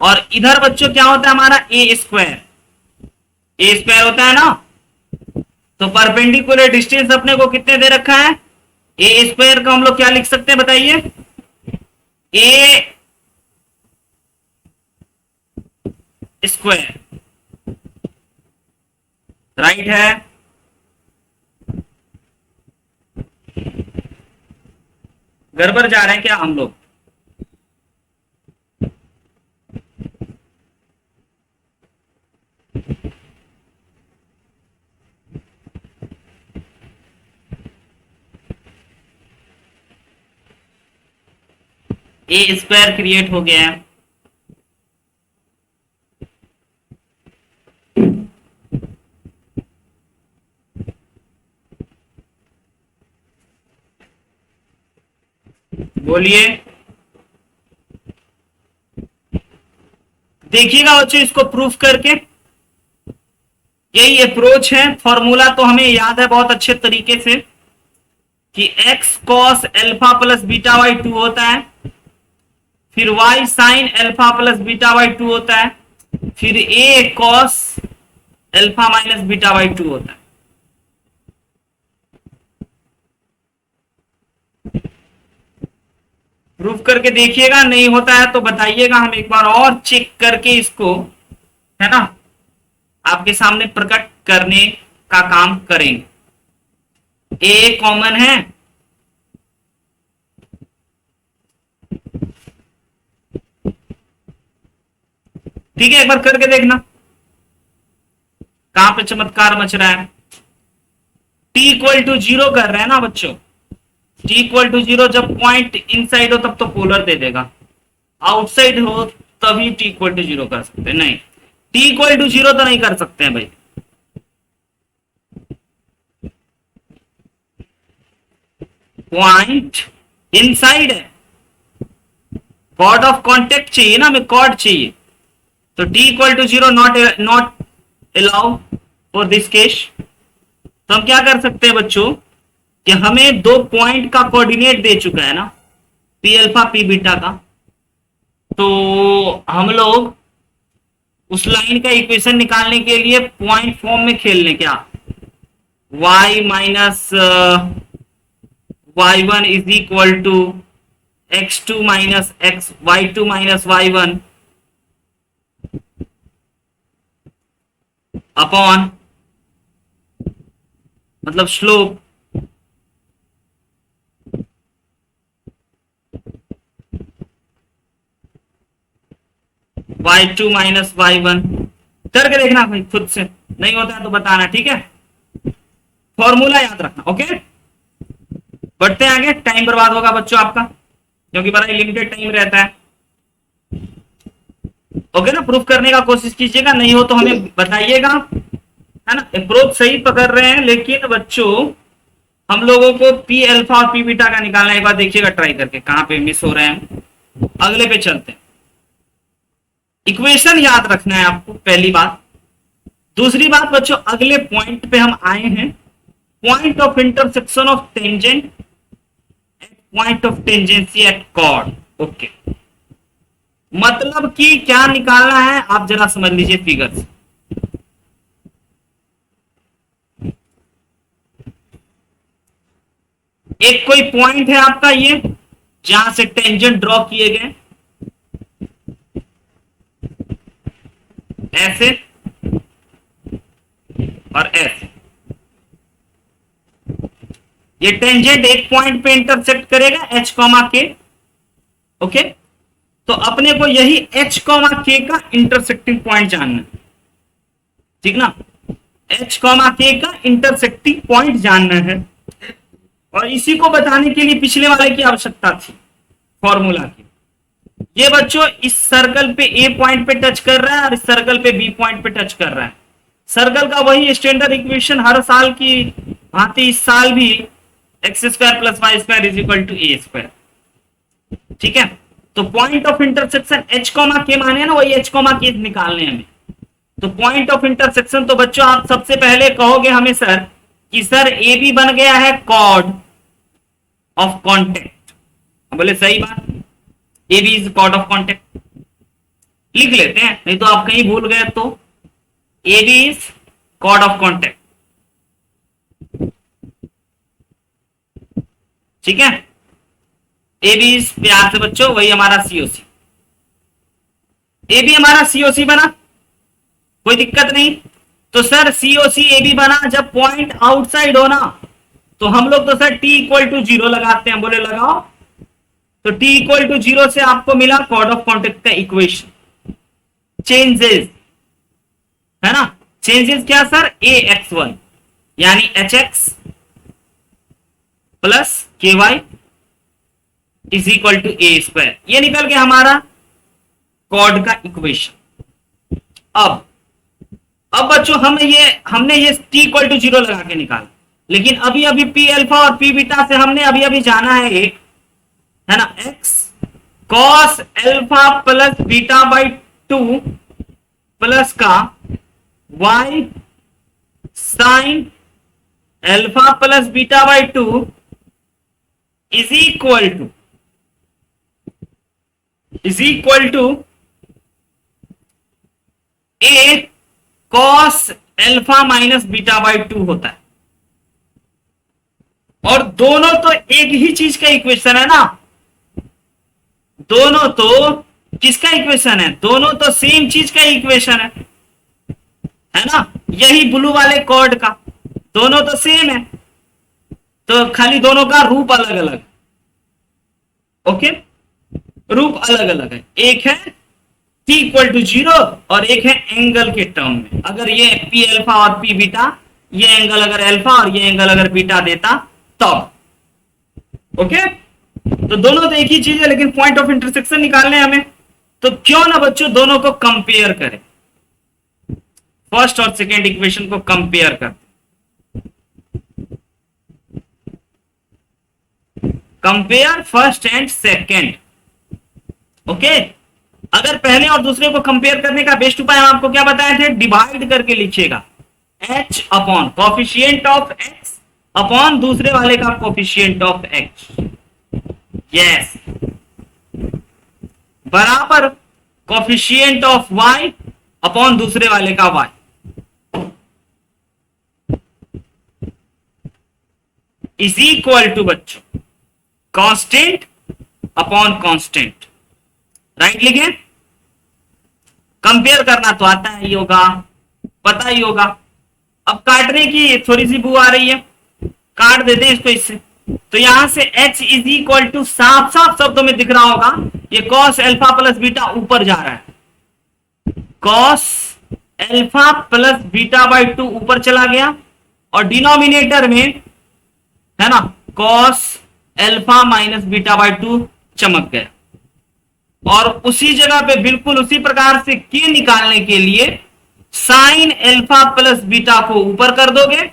और इधर बच्चों क्या होता है हमारा? ए स्क्वायर होता है ना। तो परपेंडिकुलर डिस्टेंस अपने को कितने दे रखा है? ए स्क्वायर का हम लोग क्या लिख सकते हैं बताइए? ए स्क्वायर, राइट है। गड़बड़ जा रहे हैं क्या हम लोग? ए स्क्वायर क्रिएट हो गया है। बोलिए, देखिएगा बच्चों इसको प्रूफ करके। यही अप्रोच है। फॉर्मूला तो हमें याद है बहुत अच्छे तरीके से कि x cos alpha plus beta by 2 होता है, फिर y sign alpha plus beta by 2 होता है, फिर a cos alpha minus beta by 2 होता है। प्रूफ करके देखिएगा, नहीं होता है तो बताइएगा, हम एक बार और चेक करके इसको, है ना, आपके सामने प्रकट करने का काम करेंगे। ए कॉमन है, ठीक है, एक बार करके देखना कहां पे चमत्कार मच रहा है। t इक्वल टू 0 कर रहे हैं ना बच्चों, t इक्वल टू 0 जब पॉइंट इनसाइड हो तब तो पोलर दे देगा, आउटसाइड हो तभी t इक्वल टू 0 कर सकते हैं। नहीं, t इक्वल टू 0 तो नहीं कर सकते हैं भाई। पॉइंट इनसाइड है, कॉर्ड ऑफ कॉन्टेक्ट चाहिए ना, हमें कॉर्ड चाहिए। तो t equal to 0 not allow for this case. तो हम क्या कर सकते हैं बच्चों कि हमें दो पॉइंट का कोऑर्डिनेट दे चुका है ना, पी अल्फा पी बीटा का, तो हम लोग उस लाइन का इक्वेशन निकालने के लिए पॉइंट फॉर्म में खेल लें क्या? y minus y1 is equal to x2 minus x y2 minus y1 upon, मतलब स्लोप y2 माइनस y1। करके देखना भाई खुद से, नहीं होता है तो बताना, ठीक है। फॉर्मूला याद रखना, ओके। बढ़ते हैं आगे, टाइम बर्बाद होगा बच्चों आपका, क्योंकि बड़ा लिमिटेड टाइम रहता है। ओके ना, प्रूफ करने का कोशिश कीजिएगा, नहीं हो तो हमें बताइएगा, है ना। अप्रोच सही पकड़ रहे हैं, लेकिन बच्चों हम लोगों को पी अल्फा और पी बीटा का निकालना, एक बार देखिएगा ट्राई करके कहां पे मिस हो रहे हैं। अगले पे चलते हैं। इक्वेशन याद रखना है आपको, पहली बात दूसरी बात बच्चों, अगले पॉइंट पे हम आए हैं, point of intersection of tangent at point of tangency at chord. Okay, मतलब कि क्या निकालना है आप जरा समझ लीजिए फिगर से। एक कोई पॉइंट है आपका ये, जहां से टेंजेंट ड्रॉ किए गए ऐसे और ऐसे, ये टेंजेंट एक पॉइंट पे इंटरसेक्ट करेगा h कॉमा के। ओके, तो अपने को यही h कॉमा के का इंटरसेक्टिंग पॉइंट जानना है, ठीक ना, h कॉमा के का इंटरसेक्टिंग पॉइंट जानना है, और इसी को बताने के लिए पिछले वाले की आवश्यकता थी, फॉर्मूला की। ये बच्चों इस सर्कल पे ए पॉइंट पे टच कर रहा है और इस सर्कल पे बी पॉइंट पे टच कर रहा है। सर्कल का वही स्टैंडर्ड इक्वेशन हर साल की भांति इस साल भी x² + y² = a²। ठीक है, तो point of intersection h comma के माने ना, वही h कॉमा के निकालने हमें। तो पॉइंट ऑफ इंटरसेक्शन, तो बच्चों आप सबसे पहले कहोगे हमें सर कि सर ए बी बन गया है कॉर्ड ऑफ कॉन्टेक्ट। बोले सही बात, A B is chord of contact, लिख लेते हैं, नहीं तो आप कहीं भूल गए तो A B is chord of contact. ठीक है, ए बी इज प्यार से बच्चों वही हमारा सीओसी, ए बी हमारा सीओसी बना, कोई दिक्कत नहीं। तो सर सीओसी ए बी बना, जब पॉइंट आउटसाइड हो ना, तो हम लोग तो सर t = 0 लगाते हैं। बोले लगाओ, तो t = 0 से आपको मिला कॉर्ड ऑफ कॉन्टेक्ट का इक्वेशन। चेंजेस है ना, चेंजेस क्या सर, ax1 यानी hx प्लस ky = a², ये निकल गया हमारा कॉर्ड का इक्वेशन। अब बच्चों हमने ये t = 0 लगा के निकाला, लेकिन अभी p अल्फा और p बीटा से हमने अभी जाना है एक, है ना, x cos alpha plus beta by 2 plus का y sin alpha plus beta by 2 is equal to a cos alpha minus beta by 2 होता है। और दोनों तो एक ही चीज का इक्वेशन है ना, दोनों तो किसका इक्वेशन है, दोनों तो सेम चीज का इक्वेशन है ना, यही ब्लू वाले कॉर्ड का, दोनों तो सेम है, तो खाली दोनों का रूप अलग अलग। ओके, रूप अलग अलग है, एक है t = 0 और एक है एंगल के टर्म में। अगर ये p अल्फा और p बीटा, ये एंगल अगर अल्फा और ये एंगल अगर बीटा देता तब। ओके, तो दोनों तो एक ही चीज है, लेकिन पॉइंट ऑफ इंटरसेक्शन निकालने हमें, तो क्यों ना बच्चों दोनों को कंपेयर करें, फर्स्ट और सेकेंड इक्वेशन को कंपेयर कर, compare first and second. Okay, अगर पहले और दूसरे को कंपेयर करने का बेस्ट उपाय हम आपको क्या बताए थे, डिवाइड करके लिखिएगा, h upon coefficient of x upon दूसरे वाले का कोफिशिएंट ऑफ x, यस, बराबर कोफिशिएंट ऑफ y अपॉन दूसरे वाले का y, इज इक्वल टू बच्चों कांस्टेंट अपॉन कांस्टेंट। राइट लिखे, कंपेयर करना तो आता ही होगा, पता ही होगा। अब काटने की थोड़ी सी बू आ रही है, काट देते हैं इसको इससे, तो यहां से h इज इक्वल टू, साफ साफ शब्दों में दिख रहा होगा, ये cos अल्फा प्लस बीटा ऊपर जा रहा है, cos alpha plus beta by 2 ऊपर चला गया, और डिनोमिनेटर में है ना cos alpha minus beta by 2 चमक गया। और उसी जगह पे बिल्कुल उसी प्रकार से k निकालने के लिए साइन अल्फा प्लस बीटा को ऊपर कर दोगे,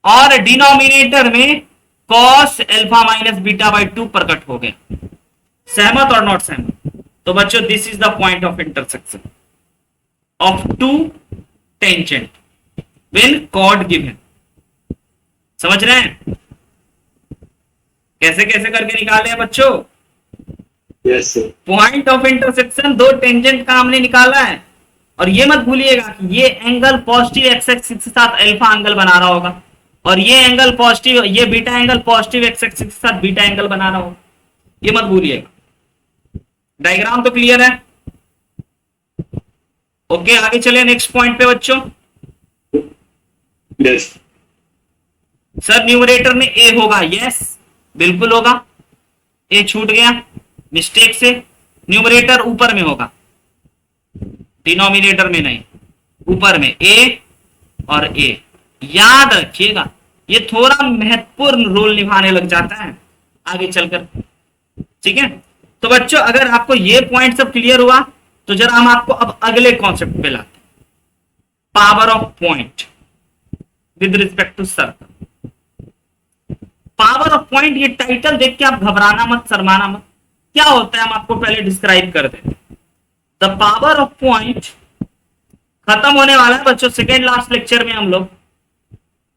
और डिनोमिनेटर में cos alpha minus beta by 2 प्रकट हो गया। सहमत और नॉट सहमत? तो बच्चों this is the point of intersection of two tangent when chord given. समझ रहे हैं कैसे कैसे करके निकाले हैं बच्चों? Yes, sir. Point of intersection दो टेंजेंट का हमने निकाला है, और ये मत भूलिएगा कि ये एंगल पॉजिटिव एक्स एक्सिस के साथ अल्फा एंगल बना रहा होगा, और ये एंगल पॉजिटिव, ये beta angle positive x axis के साथ बीटा एंगल बना रहा होगा, ये मत भूलिएगा। डायग्राम तो क्लियर है? ओके, आगे चले नेक्स्ट पॉइंट पे बच्चों। Yes. सर न्यूमरेटर में ए होगा? यस बिल्कुल होगा, ए छूट गया मिस्टेक से। न्यूमरेटर ऊपर में होगा, डिनोमिनेटर में नहीं, ऊपर में ए और ए। याद रखिएगा, ये थोड़ा महत्वपूर्ण रोल निभाने लग जाता है आगे चलकर, ठीक है? तो बच्चों अगर आपको ये पॉइंट सब क्लियर हुआ तो जरा हम आपको अब अगले कॉन्सेप्ट पे लाते हैं, power of point with respect to circle. Power of point, ये टाइटल देख के आप घबराना मत, शर्माना मत। क्या होता है हम आपको पहले डिस्क्राइब कर देते हैं। द पावर ऑफ पॉइंट खत्म होने वाला है बच्चों सेकेंड लास्ट लेक्चर में हम लोग,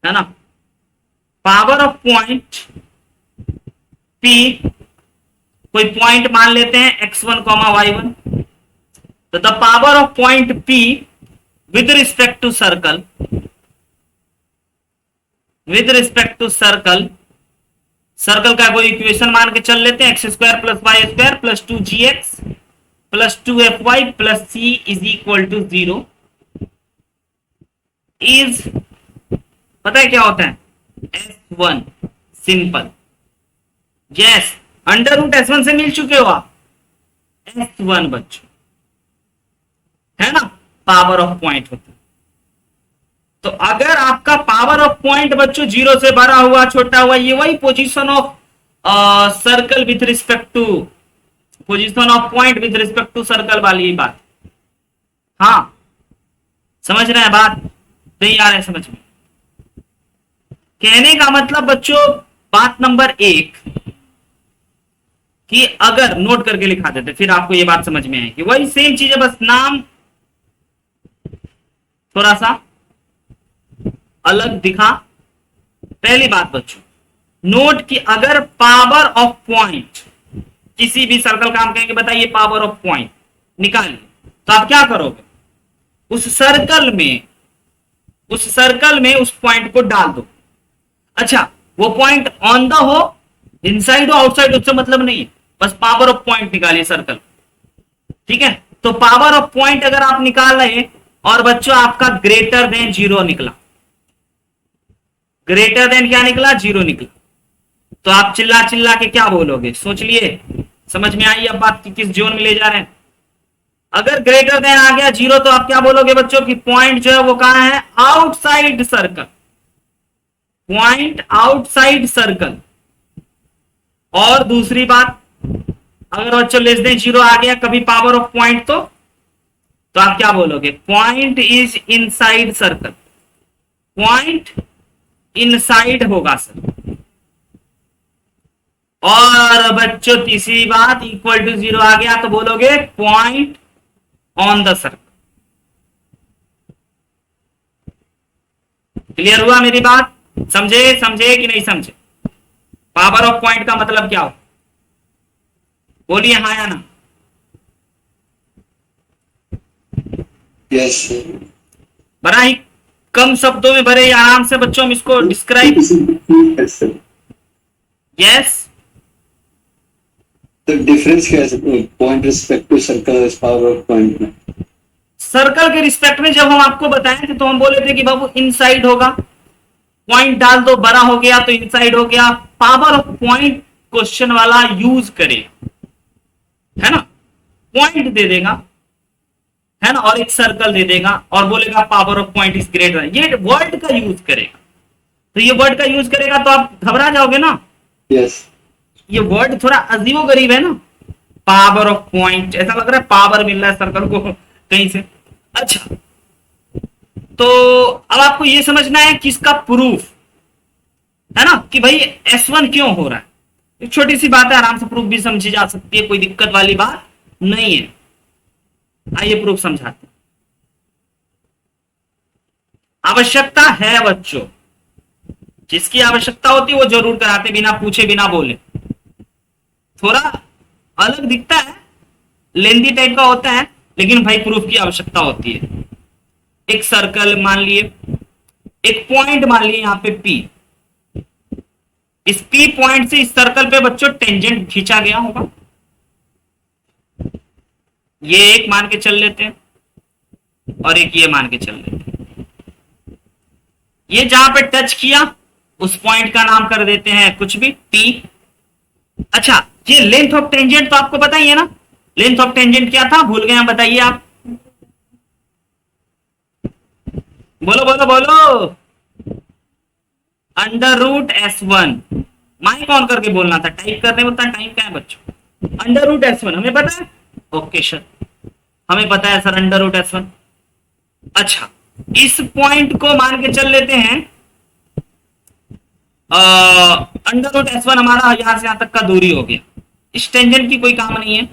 है ना? पावर ऑफ पॉइंट पी, कोई पॉइंट मान लेते हैं x1, y1। तो the power of point P with respect to circle, with respect to circle, circle का कोई इक्वेशन मान के चल लेते हैं, X square plus Y square plus 2gx plus 2fy plus c is equal to 0 is, पता है क्या होता है? S1 simple. Yes, under root S1 से मिल चुके हो आप, S1 बच्चों, है ना? पावर ऑफ पॉइंट होता है। तो अगर आपका पावर ऑफ पॉइंट बच्चों 0 से बड़ा हुआ, छोटा हुआ, ये वही position of circle with respect to, position of point with respect to circle वाली बात। हाँ समझ रहे हैं बात? नहीं आ रहा है समझ में? कहने का मतलब बच्चों बात नंबर 1 कि अगर नोट करके लिखा देते फिर आपको ये बात समझ में आएगी। वही सेम चीज है, बस नाम थोड़ा सा अलग दिखा। पहली बात बच्चों नोट कि अगर पावर ऑफ पॉइंट, किसी भी सर्कल का हम कहेंगे बताइए पावर ऑफ पॉइंट निकालिए, तो आप क्या करोगे? उस सर्कल में उस पॉइंट को डाल दो। अच्छा, वो पॉइंट ऑन द हो, इनसाइड हो, आउटसाइड, उससे मतलब नहीं है, बस पावर ऑफ पॉइंट निकालिए सर्कल, ठीक है? तो पावर ऑफ पॉइंट अगर आप निकाल रहे और बच्चों आपका ग्रेटर देन 0 निकला, ग्रेटर देन क्या निकला? 0 निकला, तो आप चिल्ला चिल्ला के क्या बोलोगे? सोच लिए, समझ में आई अब बात की किस जोन में ले जा रहे हैं? अगर ग्रेटर देन आ गया 0 तो आप क्या बोलोगे बच्चों कि पॉइंट जो है वो कहां है? Outside circle, point outside circle. और दूसरी बात, अगर बच्चों लेस देन 0 आ गया कभी पावर ऑफ पॉइंट तो आप क्या बोलोगे? Point is inside circle, point inside होगा सर। और बच्चों तीसरी बात, इक्वल टू 0 आ गया तो बोलोगे point on the circle. Clear हुआ मेरी बात? समझे कि नहीं समझे? पावर ऑफ पॉइंट का मतलब क्या हो? बोलिए हाँ या ना। Yes. बड़ा ही कम शब्दों में बड़े आराम से बच्चों हम इसको डिस्क्राइब। Yes, sir. यस, तो डिफरेंस क्या है point respect to circle power of point में? सर्कल के रिस्पेक्ट में जब हम आपको बताए थे तो हम बोले थे कि बाबू इनसाइड होगा, पॉइंट डाल दो, बड़ा हो गया तो इनसाइड हो गया। पावर ऑफ पॉइंट क्वेश्चन वाला यूज करे, है ना? पॉइंट दे देगा, है ना, और एक सर्कल दे देगा और बोलेगा power of point is greater, ये वर्ड का यूज करेगा। तो ये वर्ड का यूज करेगा तो आप घबरा जाओगे ना। यस, ये वर्ड थोड़ा अजीबो गरीब है ना, पावर ऑफ पॉइंट, ऐसा लग रहा है पावर मिल रहा है सर्कल को कहीं से। अच्छा, तो अब आपको ये समझना है कि इसका प्रूफ, है ना, कि भाई S1 क्यों हो रहा है। एक छोटी सी बात है, आराम से प्रूफ भी समझी जा सकती है, कोई दिक्कत वाली बात नहीं है। आइए प्रूफ समझाते हैं। आवश्यकता है बच्चों, जिसकी आवश्यकता होती है वो जरूर कराते, बिना पूछे बिना बोले। थोड़ा अलग दिखता है, लेंदी टाइप का होता है, लेकिन भाई प्रूफ की आवश्यकता होती है। एक सर्कल मान लिए, एक पॉइंट मान लिए यहां पे P, इस P पॉइंट से इस सर्कल पे बच्चों टेंजेंट खींचा गया होगा, ये एक मान के चल लेते हैं और एक ये मान के चल लेते हैं। ये जहां पे टच किया उस पॉइंट का नाम कर देते हैं कुछ भी T। अच्छा, ये लेंथ ऑफ टेंजेंट तो आपको पता ही है ना, लेंथ ऑफ टेंजेंट क्या था, भूल गए, बताइए आप, बोलो बोलो बोलो। √S1, माइक ऑन करके बोलना था, टाइप करने में उतना टाइम क्या है बच्चों। √S1 हमें पता है, ओके सर, हमें पता है सर √S1। अच्छा, इस पॉइंट को मान के चल लेते हैं √S1 हमारा यहां से यहां तक का दूरी हो गया। इस टेंजेंट की कोई काम नहीं है,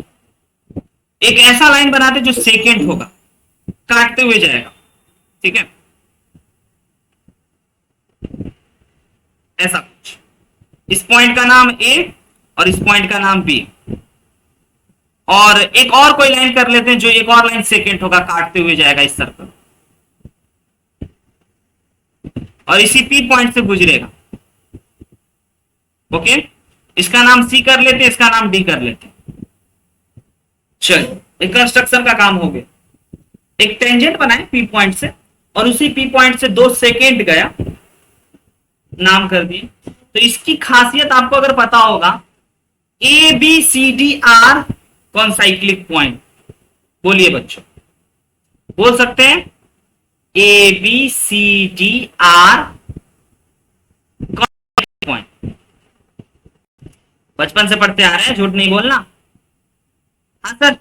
एक ऐसा लाइन बनाते जो सेकेंड होगा, काटते हुए जाएगा, ठीक है, ऐसा कुछ। इस पॉइंट का नाम A और इस पॉइंट का नाम B, और एक और कोई लाइन कर लेते हैं जो एक और लाइन सेकेंड होगा, काटते हुए जाएगा इस सर्कल, और इसी P पॉइंट से गुजरेगा। ओके, इसका नाम C कर लेते हैं, इसका नाम D कर लेते हैं। चलो, एक कंस्ट्रक्शन का काम हो गया। एक टेंजेंट बनाए P पॉइंट से, और उसी P पॉइंट से 2 सेकेंड गया, नाम कर दिए। तो इसकी खासियत आपको अगर पता होगा, ABCDR कौन साइक्लिक पॉइंट, बोलिए बच्चों, बोल सकते हैं ABCDR कौन पॉइंट, बचपन से पढ़ते आ रहे हैं, झूठ नहीं बोलना। हाँ सर,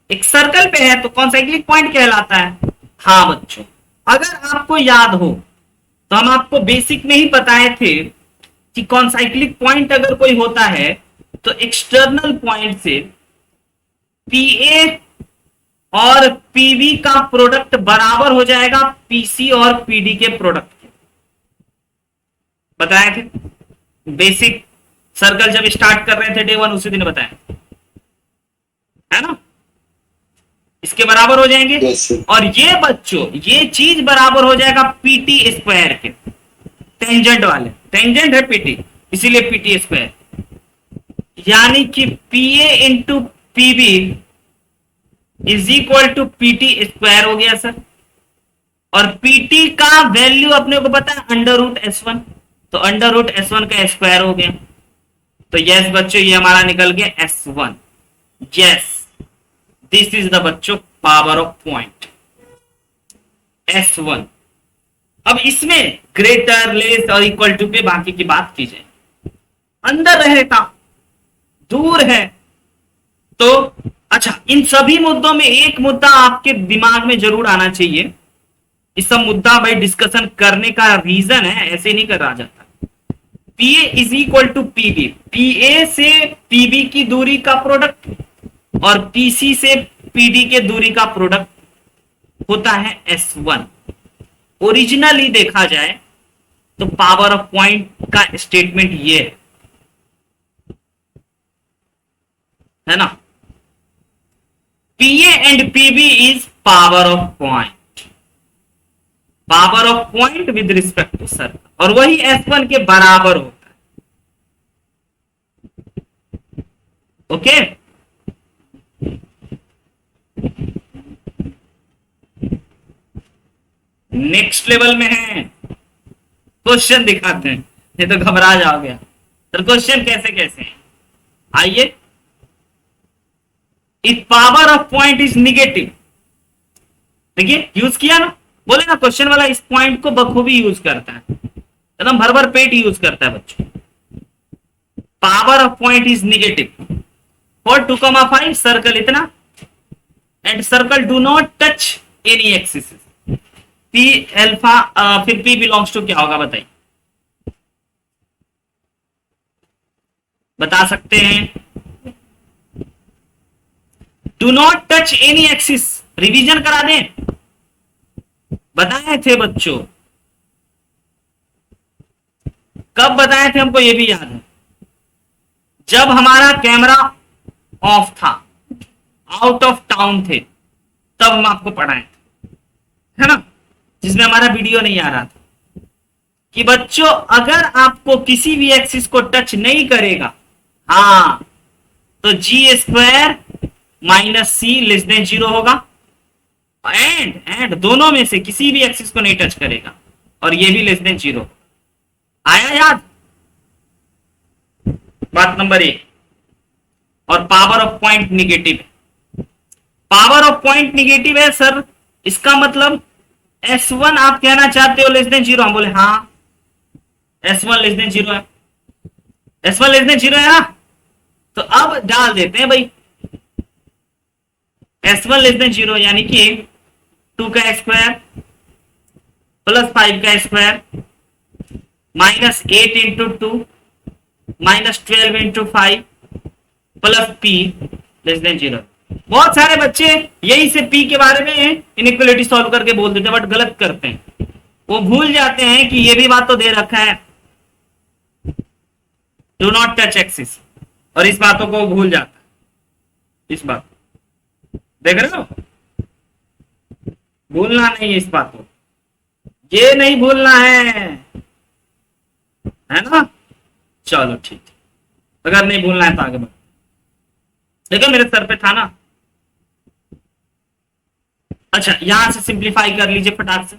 एक सर्कल पे है तो कौन साइक्लिक पॉइंट कहलाता है। हाँ बच्चों, अगर आपको याद हो तो हम आपको बेसिक में ही बताए थे कि कौन साइक्लिक पॉइंट अगर कोई होता है तो एक्सटर्नल पॉइंट से PA और PB का प्रोडक्ट बराबर हो जाएगा PC और PD के प्रोडक्ट के, बताए थे। बेसिक सर्कल जब स्टार्ट कर रहे थे डे 1, उसी दिन बताया, है ना, इसके बराबर हो जाएंगे। Yes, sir. और ये बच्चों, ये चीज बराबर हो जाएगा PT स्क्वायर के, टेंजेंट वाले, टेंजेंट है PT, इसीलिए PT स्क्वायर, यानी कि PA into PB is equal to PT square हो गया सर। और PT का वैल्यू अपने को पता है √S1, तो √S1 का स्क्वायर हो गया। तो यस बच्चों, ये हमारा निकल गया S1। Yes, this is the बच्चों पावर ऑफ पॉइंट S1। अब इसमें ग्रेटर, लेस और इक्वल टू पे बाकी की बात की जाए। अंदर रहेगा, दूर है, तो अच्छा, इन सभी मुद्दों में एक मुद्दा आपके दिमाग में जरूर आना चाहिए। इस सब मुद्दा भाई डिस्कशन करने का रीजन है, ऐसे नहीं करा जाता। PA is equal to PB, PA से PB की दूरी का प्रोडक्ट और PC से PD के दूरी का प्रोडक्ट होता है S1। ओरिजिनली देखा जाए तो पावर ऑफ पॉइंट का स्टेटमेंट ये है ना, PA and PB is power of point, power of point with respect to circle, और वही S1 के बराबर होता है। ओके, नेक्स्ट लेवल में है, क्वेश्चन दिखाते हैं, नहीं तो घबरा जाओगे। तो क्वेश्चन कैसे कैसे हैं, आइए। If power of point is negative, देखिए यूज किया ना, बोले ना क्वेश्चन वाला इस पॉइंट को बखूबी यूज करता है, एकदम भर भर पेट यूज करता है बच्चों। Power of point is negative for 2,5 circle इतना, and circle do not touch any axis. P alpha, फिर P बिलोंग्स टू क्या होगा बताइए, बता सकते हैं। Do not touch any axis, revision करा दें, बताए थे बच्चों, कब बताए थे हमको ये भी याद है, जब हमारा कैमरा ऑफ था, आउट ऑफ टाउन थे, तब हम आपको पढ़ाए थे, है ना, जिसमें हमारा वीडियो नहीं आ रहा था, कि बच्चों अगर आपको किसी भी एक्सिस को टच नहीं करेगा, हाँ, तो जी स्क्वायर माइनस सी लेस देन 0 होगा, एंड दोनों में से किसी भी एक्सिस को नहीं टच करेगा, और ये भी लेस देन 0। आया याद? बात नंबर 1। और पावर ऑफ पॉइंट निगेटिव है। पावर ऑफ पॉइंट निगेटिव है सर, इसका मतलब S1 आप कहना चाहते हो लेस देन 0, हम बोले हाँ S1 लेस देन 0 है, S1 लेस देन 0 है ना, तो अब डाल देते हैं भाई S1 लेस देन 0, यानी कि 2 का स्क्वायर प्लस 5 का square minus 8 into 2 minus 12 into 5 plus P less than 0। बहुत सारे बच्चे यही से P के बारे में इनइक्वालिटी सॉल्व करके बोल देते हैं, बट गलत करते हैं, वो भूल जाते हैं कि ये भी बात तो दे रखा है डू नॉट टच एक्सिस, और इस बातों को भूल जाता है। इस बात देख रहे हो, भूलना नहीं है इस बात को, ये नहीं भूलना है ना। चलो ठीक है, अगर नहीं भूलना है तो आगे बढ़। देखो मेरे सर पे था ना। अच्छा यहां से सिंप्लीफाई कर लीजिए फटाक से।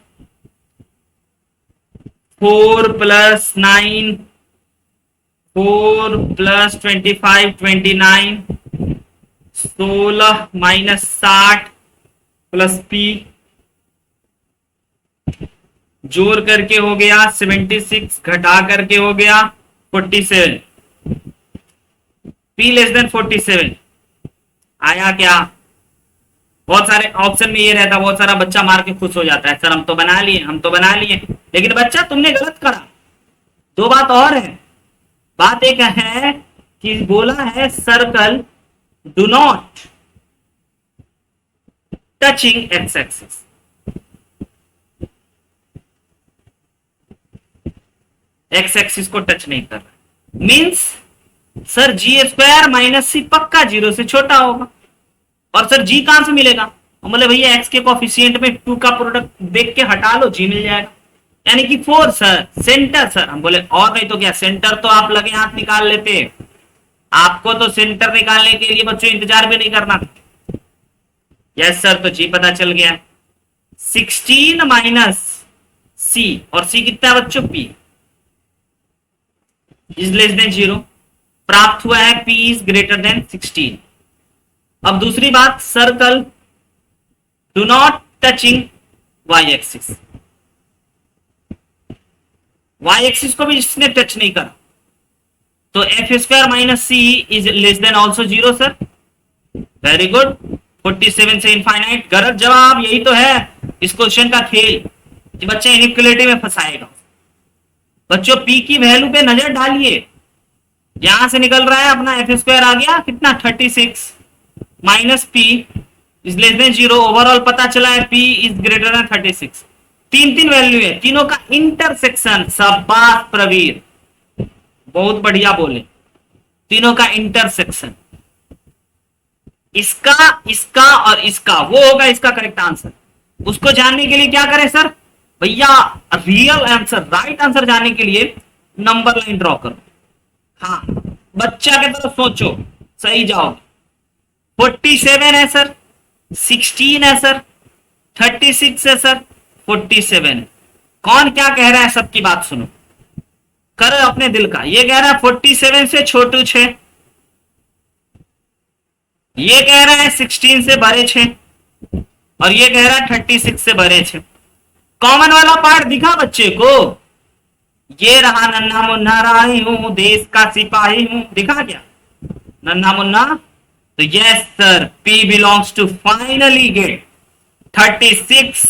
4 plus 9 4 plus 25 29 16 minus 60 plus P जोड़ करके हो गया 76, घटा करके हो गया 47, P लेस देन 47 आया क्या? बहुत सारे ऑप्शन में ये रहता, बहुत सारा बच्चा मार के खुश हो जाता है, सर हम तो बना लिए, लेकिन बच्चा तुमने गलत करा। दो बात और है, बात एक है कि बोला है circle do not touching x axis, x axis को टच नहीं कर रहा, means sir g square minus सी पक्का 0 से छोटा होगा, और सर जी कहां से मिलेगा? बोले भैया एक्स के कोफिशिएंट में 2 का प्रोडक्ट देख के हटा लो, जी मिल जाएगा, यानी कि 4 सर। सेंटर सर, हम बोले और नहीं तो क्या, सेंटर तो आप लगे हाथ निकाल लेते, आपको तो सेंटर निकालने के लिए बच्चों इंतजार भी नहीं करना था। यस सर, तो जी पता चल गया, 16 माइनस सी, और सी कितना है बच्चों? P इज लेस देन 0, प्राप्त हुआ है P इज ग्रेटर देन 16। अब दूसरी बात, circle do not touching y axis, y axis को भी इसने टच नहीं करा, तो F square minus C is less than also 0 sir. Very good, 47 से इनफाइनाइट। गलत जवाब, यही तो है इस क्वेश्चन का खेल, कि बच्चे इनइक्वालिटी में फंसाएगा। बच्चों P की वैल्यू पे नजर डालिए, यहां से निकल रहा है अपना एफ स्क्वायर आ गया कितना 36 minus P is less then 0, overall पता चला है P इज ग्रेटर देन 36। तीन वैल्यू है, तीनों का इंटरसेक्शन। शाबाश प्रवीर, बहुत बढ़िया बोले, तीनों का इंटरसेक्शन, इसका और इसका, वो होगा इसका करेक्ट आंसर। उसको जानने के लिए क्या करें सर? भैया रियल आंसर, राइट आंसर जानने के लिए नंबर लाइन ड्रॉ करो। हाँ, बच्चा के तरफ सोचो, सही जाओगे। 47 है सर, 16 है सर, 36 है सर, 47 है। कौन क्या कह रहा है, सबकी बात सुनो, करो अपने दिल का। ये कह रहा है 47 से छोटू 6, ये कह रहा है 16 से बड़े 6, और ये कह रहा है 36 से बड़े 6। कॉमन वाला पार्ट दिखा बच्चे को? ये रहा नन्हा मुन्ना राही हूं, देश का सिपाही हूं, दिखा क्या नन्हा मुन्ना? तो yes sir, P belongs to finally get 36,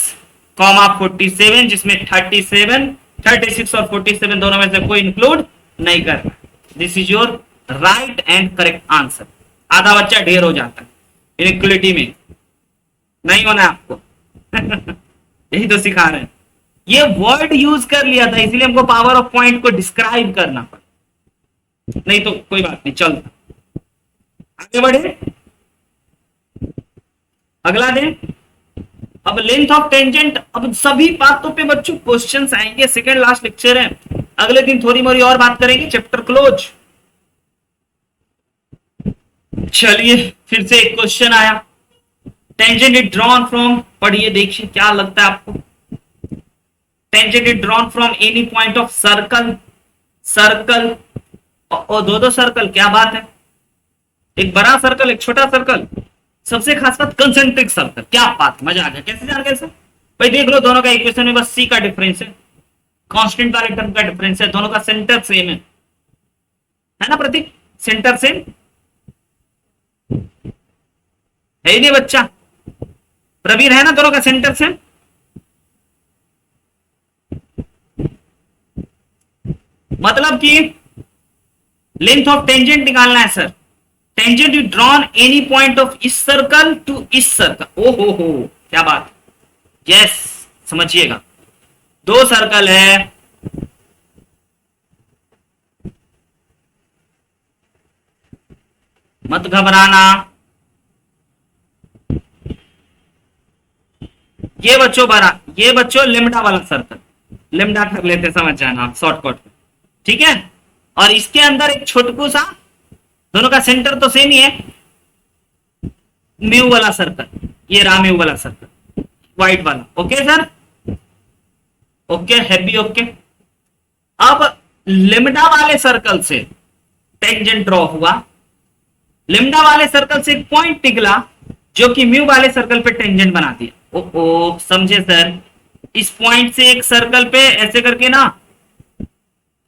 47, जिसमें 36 और 47 दोनों में से कोई इंक्लूड नहीं कर रहा। This is your right and correct answer. आधा बच्चा ढेर हो जाता है इनइक्वालिटी में, नहीं होना आपको। यही तो सिखा रहे हैं। ये वर्ड यूज कर लिया था, इसलिए हमको पावर ऑफ पॉइंट को डिस्क्राइब करना पड़ा, नहीं तो कोई बात नहीं, चल आगे बढ़े, अगला दें। अब लेंथ ऑफ टेंजेंट, अब सभी बातों पे बच्चों क्वेश्चंस आएंगे, सेकंड लास्ट लेक्चर है, अगले दिन थोड़ी मोरी और बात करेंगे, चैप्टर क्लोज। चलिए फिर से एक क्वेश्चन आया, टेंजेंट इज ड्रॉन फ्रॉम, पढ़िए देखिए क्या लगता है आपको। Tangent is drawn from any point of circle, circle और दो सर्कल, क्या बात है, एक बड़ा सर्कल एक छोटा सर्कल, सबसे खास बात कंसेंट्रिक सर्कल, क्या बात, मजा आ गया। कैसे जान गए सर? भाई देख लो दोनों का इक्वेशन में बस सी का डिफरेंस है, कांस्टेंट वाले टर्म का डिफरेंस है, दोनों का सेंटर सेम है ना प्रतीक, सेंटर सेम है ही नहीं बच्चा, प्रवीण है ना, दोनों का सेंटर सेम। मतलब कि लेंथ ऑफ टेंजेंट निकालना है sir, tangent you drawn any point of इस सर्कल टू इस सर्कल, ओ हो क्या बात, यस समझिएगा, दो सर्कल है, मत घबराना, ये बच्चों बड़ा, ये बच्चों लिम्डा वाला सर्कल, लिम्डा कर लेते समझ जाना आप शॉर्टकट, ठीक है। और इसके अंदर एक छोटकू सा, दोनों का सेंटर तो सेम ही है, म्यू वाला सर्कल, ये रहा म्यू वाला सर्कल, व्हाइट वाला, okay sir, okay happy okay. अब लिम्डा वाले सर्कल से टेंजेंट ड्रॉ हुआ, लिम्डा वाले सर्कल से एक पॉइंट निकला जो कि म्यू वाले सर्कल पे टेंजेंट बना दिया। ओ समझे सर, इस पॉइंट से एक सर्कल पे ऐसे करके ना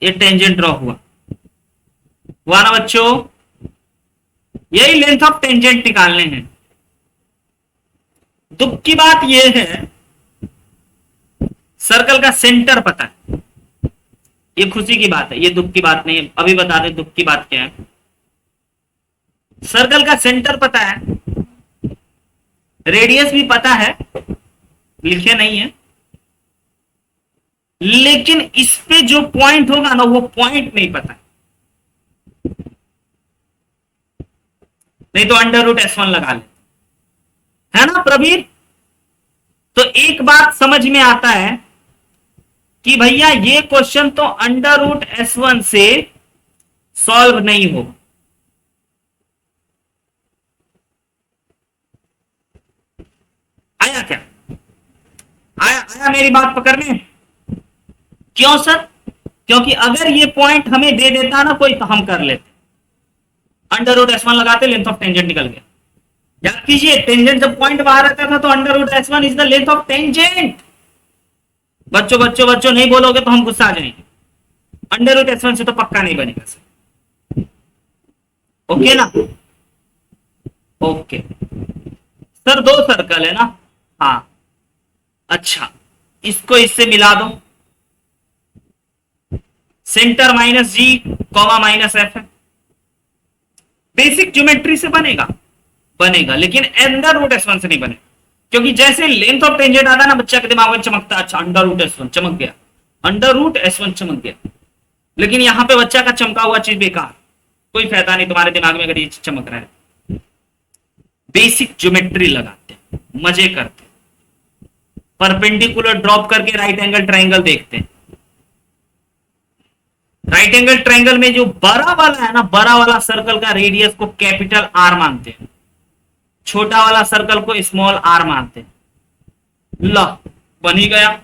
ये टेंजेंट ड्रॉ हुआ ना बच्चों, यही लेंथ ऑफ टेंजेंट निकालने हैं। दुख की बात यह है सर्कल का सेंटर पता है, ये खुशी की बात है, ये दुख की बात नहीं है, अभी बता दें दुख की बात क्या है। सर्कल का सेंटर पता है, रेडियस भी पता है, लिखे नहीं है, लेकिन इस पे जो पॉइंट होगा ना वो पॉइंट नहीं पता, नहीं तो अंडर रूट S1 लगा ले, है ना प्रवीर। तो एक बात समझ में आता है कि भैया ये क्वेश्चन तो अंडर रूट S1 से सॉल्व नहीं होगा, आया क्या, आया मेरी बात पकड़ने, क्यों सर? क्योंकि अगर ये पॉइंट हमें दे देता ना कोई तो हम कर लेते, अंडर रूट S1 लगाते, लेंथ ऑफ टेंजेंट निकल गया। याद कीजिए टेंजेंट जब पॉइंट बाहर आता था तो under root S1 is the length of tangent. बच्चों बच्चों बच्चों नहीं बोलोगे तो हम गुस्सा आ जाएंगे, अंडर रूट S1 से तो पक्का नहीं बनेगा सर, ओके ना, ओके सर। दो सर्कल है ना, हाँ अच्छा, इसको इससे मिला दो, centre minus G comma minus F है, बेसिक ज्योमेट्री से बनेगा, लेकिन अंडर रूट S1 से नहीं बने, क्योंकि जैसे लेंथ ऑफ टेंजेंट आता ना बच्चा के दिमाग में चमकता, अच्छा अंडर रूट S1 चमक गया, अंडर रूट S1 चमक गया, लेकिन यहां पे बच्चा का चमका हुआ चीज बेकार, कोई फायदा नहीं तुम्हारे दिमाग में अगर ये चीज चमक रहा है। बेसिक ज्योमेट्री लगाते, मजे करते, परपेंडिकुलर ड्रॉप करके राइट एंगल ट्राइंगल देखते हैं। राइट एंगल ट्राइंगल में जो बड़ा वाला है ना, बड़ा वाला सर्कल का रेडियस को कैपिटल R मानते हैं, छोटा वाला सर्कल को स्मॉल r मानते हैं। ला बन ही गया,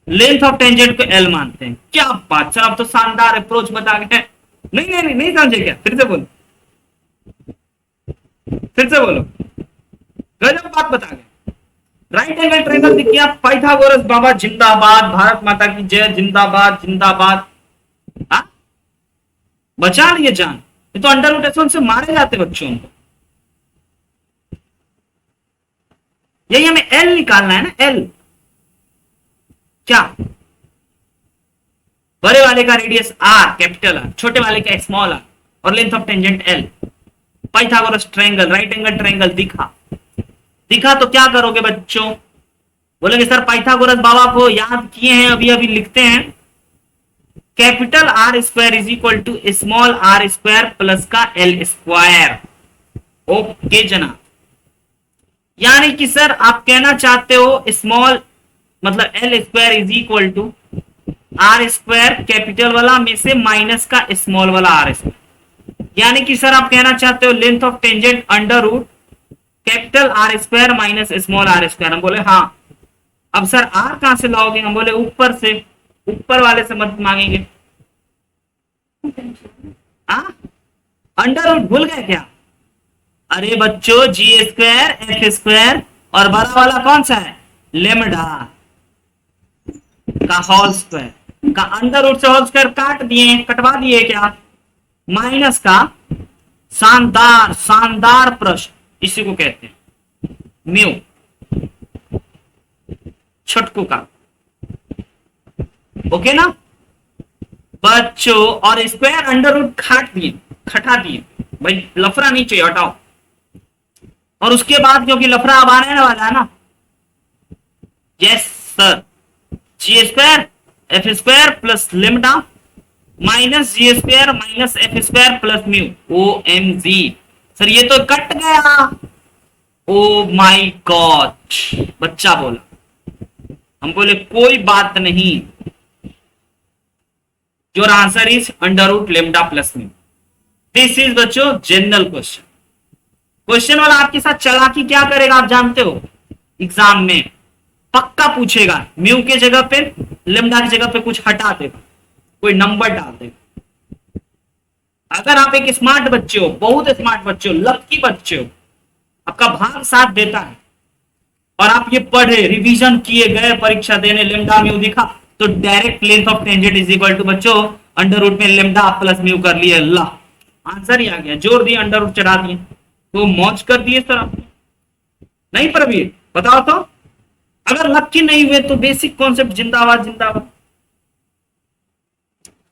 लेंथ ऑफ टेंजेंट को L मानते हैं। क्या बात सर, आप तो शानदार अप्रोच बता गए। नहीं समझे क्या, फिर से बोलो, गजब बात बता गए। राइट एंगल ट्रायंगल दिख गया, पाइथागोरस बाबा जिंदाबाद, भारत माता की जय, जिंदाबाद जिंदाबाद। बचा लिए जान, ये तो अंडर रूट S1 से मारे जाते बच्चों को। यही हमें L निकालना है ना, L क्या, बड़े वाले का रेडियस R कैपिटल R, छोटे वाले का स्मॉल r, और length of tangent L। Pythagoras triangle, right angle triangle दिखा तो क्या करोगे बच्चों, बोलेंगे सर पाइथागोरस बाबा को याद किए हैं, अभी अभी लिखते हैं। Capital R square is equal to small R square plus का एल स्क्वायर। ओके जनाब, यानी कि सर आप कहना चाहते हो स्मॉल मतलब L square is equal to R square capital वाला में से माइनस का स्मॉल वाला आर स्क्वायर, यानी कि सर आप कहना चाहते हो length of tangent under root capital R square minus small R square. हम बोले हाँ। अब सर आर कहां से लाओगे? हम बोले ऊपर से, ऊपर वाले से मत मांगेंगे। अंडर रूट भूल गए क्या? अरे बच्चों जी स्क्वायर एफ स्क्वायर और बड़ा वाला कौन सा है? लेमडा का होल स्क्वायर का अंडर रूट से होल स्क्वायर काट दिए, कटवा दिए क्या? माइनस का शानदार शानदार प्रश्न, इसी को कहते हैं म्यू छटकू का। ओके ना बच्चों, और स्क्वायर अंडर रूट काट दिए, खटा दिए भाई, लफड़ा नहीं चाहिए, हटाओ। और उसके बाद क्योंकि लफड़ा अब आने वाला है ना, yes sir, g square f square plus lambda minus g square minus f square plus mu. O M G sir ये तो कट गया। ओ माई गॉड, बच्चा बोला। हम बोले कोई बात नहीं, your answer is under root lambda plus mu. This is बच्चों जनरल क्वेश्चन। क्वेश्चन वाला आपके साथ चालाकी क्या करेगा आप जानते हो? एग्जाम में पक्का पूछेगा, म्यू के जगह पे लेमडा की जगह पे कुछ हटा देगा, कोई नंबर डाल देगा। अगर आप एक स्मार्ट बच्चे हो, बहुत स्मार्ट बच्चे हो, लकी बच्चे हो, आपका भाग साथ देता है और आप ये पढ़े, रिवीजन किए, गए परीक्षा देने, लेमडा म्यू दिखा, तो direct length of tangent is equal to बच्चों अंडर रूट में लेमडा प्लस म्यू कर लिए, अल्लाह आंसर ही आ गया। जोर दिए, अंडर रूट चढ़ा दिए, तो मौज कर दिए सर आपने। नहीं प्रवीर बताओ तो, अगर लक्की नहीं हुए तो बेसिक कॉन्सेप्ट जिंदाबाद जिंदाबाद।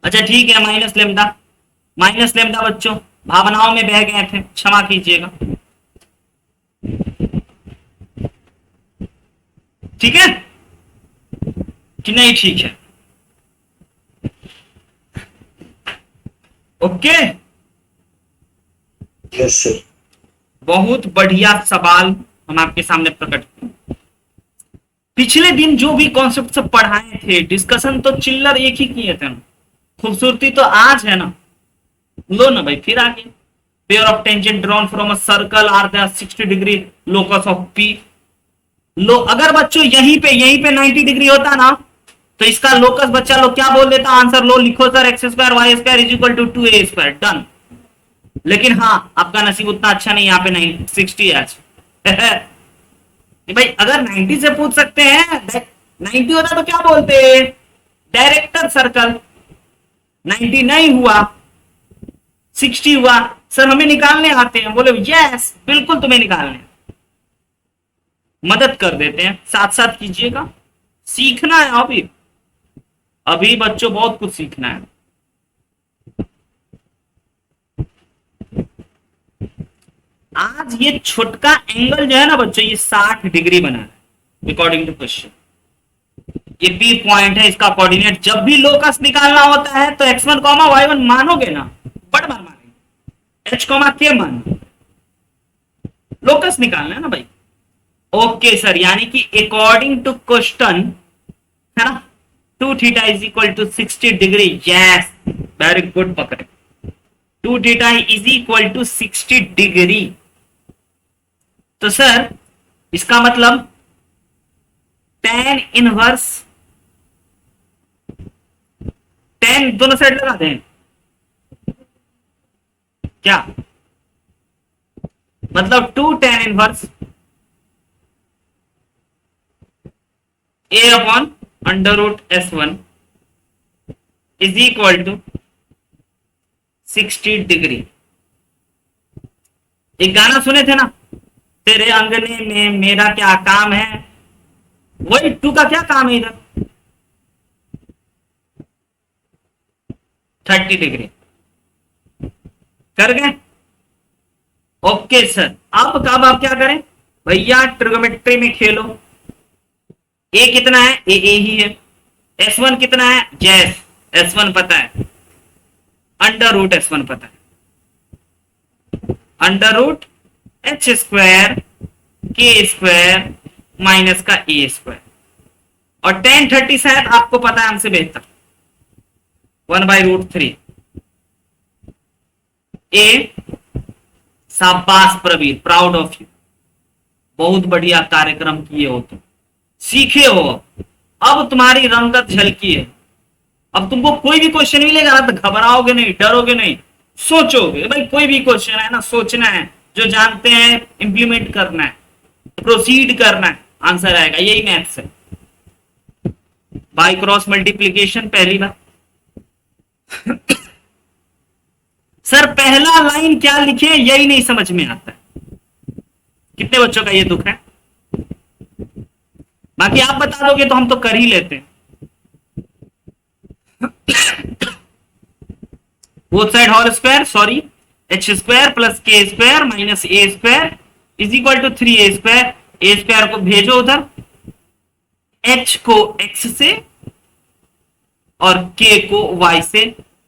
अच्छा ठीक है, माइनस लेमडा बच्चों भावनाओं में बह गए थे, क्षमा कीजिएगा। ठीक है कि नहीं? ठीक है, ओके यस सर। बहुत बढ़िया सवाल हम आपके सामने प्रकट किए। पिछले दिन जो भी कॉन्सेप्ट सब पढ़ाए थे, डिस्कशन तो चिल्लर एक ही किए थे ना, खूबसूरती तो आज है ना। लो ना भाई, फिर आगे pair of tangent drawn from a circle are the 60 degree locus of P. लो अगर बच्चों यहीं पे 90 डिग्री होता ना, तो इसका लोकस बच्चा लोग क्या बोल देता? आंसर लो लिखो sir, X square Y square is equal to 2a square, done. लेकिन हाँ आपका नसीब उतना अच्छा नहीं, यहाँ पे 60 है। भाई अगर 90 से पूछ सकते हैं, 90 होता तो क्या बोलते? Director circle. 90 नहीं हुआ, 60 हुआ, सर हमें निकालने आते हैं। बोले यस बिल्कुल तुम्हें निकालने मदद कर देते हैं, साथ साथ कीजिएगा। सीखना है अभी बच्चों बहुत कुछ सीखना है। आज ये छोटका एंगल जो है ना बच्चों, ये 60 डिग्री बना है अकॉर्डिंग टू क्वेश्चन। ये पी पॉइंट है, इसका कोऑर्डिनेट जब भी लोकस निकालना होता है तो x1 y1 मानोगे ना, बड़ बार मानेंगे, h के मान लोकस निकालना है ना भाई। ओके सर, यानी कि अकॉर्डिंग टू क्वेश्चन है ना, 2 theta is equal to 60 degree. Yes very good पकड़े, 2 theta is equal to 60 degree. तो सर इसका मतलब tan इनवर्स, tan दोनों साइड लगा दें क्या? मतलब 2 tan inverse a upon under root s1 is equal to 60 degree. एक गाना सुने थे ना, तेरे अंगने में मेरा क्या काम है, वही 2 का क्या काम है इधर, 30 डिग्री कर गए। ओके सर, अब कब आप क्या करें भैया, ट्रिगोमेट्री में खेलो। ए कितना है, ए ही है। S1 कितना है, यस S1 पता है, अंडर रूट S1 पता है, अंडर रूट एच स्क्वायर के स्क्वायर माइनस का ए स्क्वायर। और tan 30 शायद आपको पता है हमसे बेहतर, 1/√3 ए। शाबाश प्रवीर, प्राउड ऑफ यू, बहुत बढ़िया कार्यक्रम किए हो तुम, सीखे हो। अब तुम्हारी रंगत झलकी है। अब तुमको कोई भी क्वेश्चन मिलेगा ना तो घबराओगे नहीं, डरोगे नहीं, सोचोगे। भाई कोई भी क्वेश्चन है ना, सोचना है, जो जानते हैं इंप्लीमेंट करना है, प्रोसीड करना है, आंसर आएगा। यही मैथ्स है। बाय क्रॉस मल्टीप्लीकेशन पहली बार। सर पहला लाइन क्या लिखे यही नहीं समझ में आता है। कितने बच्चों का ये दुख है? बाकी आप बता दोगे तो हम तो कर ही लेते हैं। Both side whole square, sorry, h square plus k square minus a square is equal to 3a square. A square को भेजो उधर, h को x से और k को y से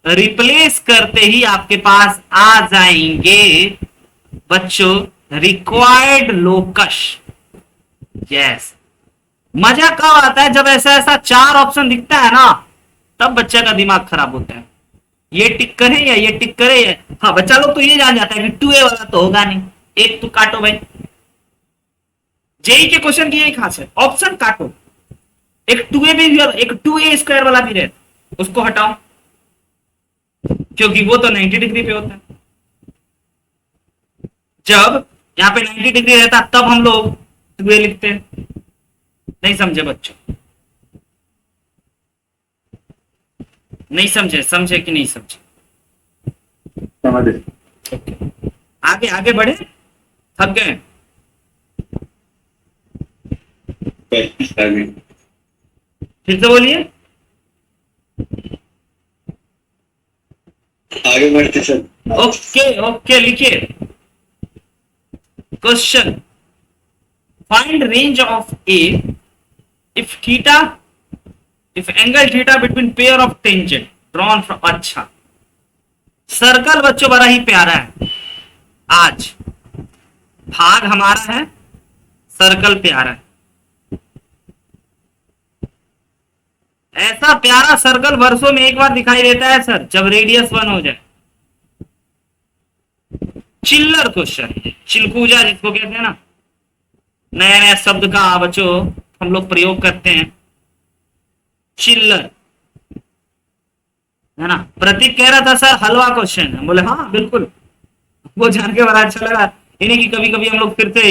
रिप्लेस करते ही आपके पास आ जाएंगे बच्चों रिक्वायर्ड लोकस। यस, मजा कब आता है? जब ऐसा ऐसा 4 ऑप्शन दिखता है ना, तब बच्चे का दिमाग खराब होता है। ये टिक करे या ये टिक करे या... हाँ, बच्चा लोग तो ये जान जाता है कि 2a वाला तो होगा नहीं, एक तो काटो भाई। जेई के क्वेश्चन की यही खास है, ऑप्शन काटो। एक 2a भी, एक 2a स्क्वायर वाला भी रहता, उसको हटाओ, क्योंकि वो तो 90 डिग्री पे होता है। जब यहां पे 90 डिग्री रहता तब हम लोग 2a लिखते हैं। नहीं समझे बच्चों? नहीं समझे? समझे कि नहीं समझे? समझे। आगे आगे बढ़े, थक गए? फिर से बोलिए। आगे बढ़ते सर। ओके ओके, लिखिए question. Find range of A if theta, if angle theta between pair of tangent drawn from. अच्छा, सर्कल बच्चों बड़ा ही प्यारा है। आज भाग हमारा है, सर्कल प्यारा है। ऐसा प्यारा सर्कल वर्षों में एक बार दिखाई देता है सर, जब रेडियस 1 हो जाए। चिल्लर क्वेश्चन, चिलकूजा जिसको कहते हैं ना, नया नया शब्द का बच्चों हम लोग प्रयोग करते हैं, चिल्लर, है ना। प्रतीक कह रहा था सर हलवा क्वेश्चन है, बोले हाँ बिल्कुल, वो जान के बड़ा अच्छा लगा। इन्हीं की कभी कभी हम लोग फिर से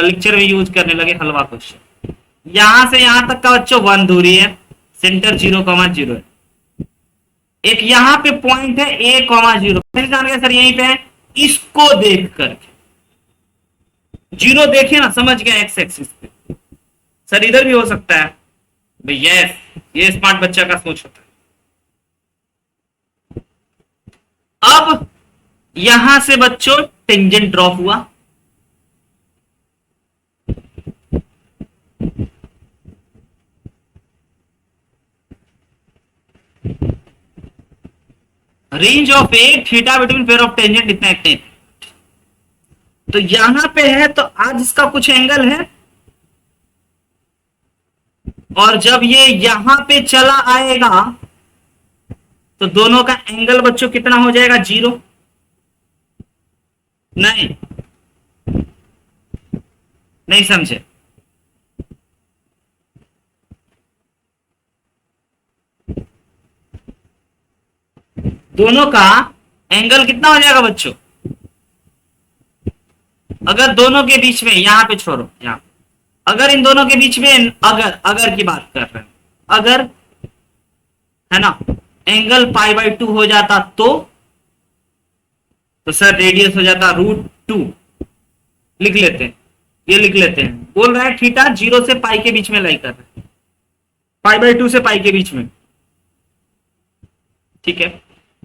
लेक्चर में यूज करने लगे हलवा क्वेश्चन। यहां से यहां तक का बच्चों 1 दूरी है, सेंटर 0,0 है। एक यहां पे पॉइंट है a,0, फिर जान गए सर यहीं पे है। इसको देख करके 0 देखे ना, समझ गया एक्स एक्सिस पे। सर इधर भी हो सकता है भाई, यस, ये स्मार्ट बच्चा का सोच होता है। अब यहां से बच्चों टेंजेंट ड्रॉप हुआ, range of A theta between pair of tangent इतना है। तो यहां पे है तो आज इसका कुछ एंगल है, और जब ये यहां पे चला आएगा तो दोनों का एंगल बच्चों कितना हो जाएगा? 0। नहीं नहीं समझे? दोनों का एंगल कितना हो जाएगा बच्चों? अगर दोनों के बीच में, यहां पे छोड़ो, यहां अगर इन दोनों के बीच में अगर की बात कर रहे हैं, अगर है ना एंगल π/2 हो जाता तो सर रेडियस हो जाता √2। लिख लेते हैं, ये लिख लेते हैं। बोल रहा है थीटा 0 से π के बीच में लाई कर रहे हैं, π/2 से π के बीच में, ठीक है।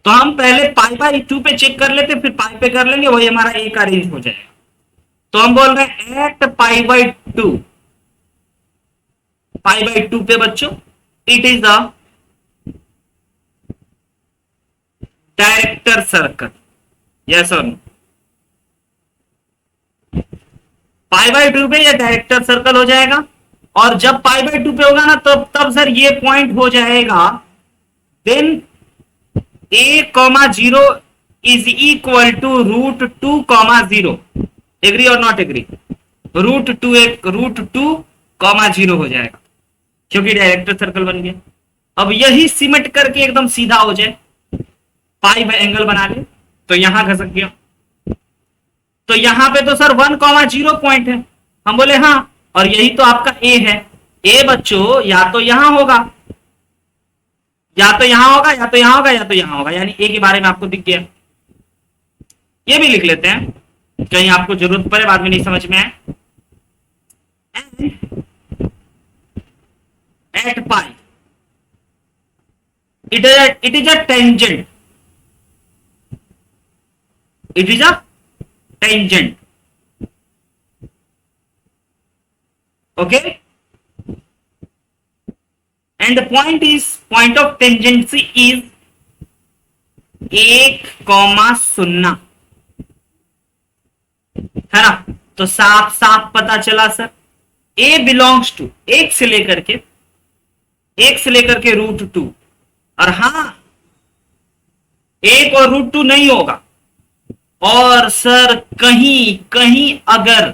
तो हम पहले π/2 पे चेक कर लेते, फिर π पे कर लेंगे, वही हमारा ए का रेंज हो जाएगा। तो हम बोल रहे हैं एट π/2 π/2 पे बच्चों, it is the director circle, yes और नो? π/2 पे यह डायरेक्टर सर्कल हो जाएगा, और जब π/2 पे होगा ना तो तब सर ये पॉइंट हो जाएगा, then a,0 is equal to √2, 0। Agree और नॉट एग्री? √2, 0 हो जाएगा क्योंकि डायरेक्टर सर्कल बन गया। अब यही सिमट करके एकदम सीधा हो जाए, पाई एंगल बना ले, तो यहां खसक गया, तो यहां पे तो सर 1,0 पॉइंट है। हम बोले हाँ, और यही तो आपका ए है। ए बच्चों या तो यहां होगा, या तो यहां होगा, या तो यहां होगा, या तो यहां होगा, यानी ए के बारे में आपको दिख गया। ये भी लिख लेते हैं, कहीं आपको जरूरत पड़े, बाद में नहीं समझ में आए। Eight pi it is a tangent, it is a tangent, okay, and the point of tangency is 1,0, है ना? तो साफ साफ पता चला सर, a बिलोंग्स टू एक से लेकर के √2, और हाँ एक और √2 नहीं होगा, और सर कहीं कहीं अगर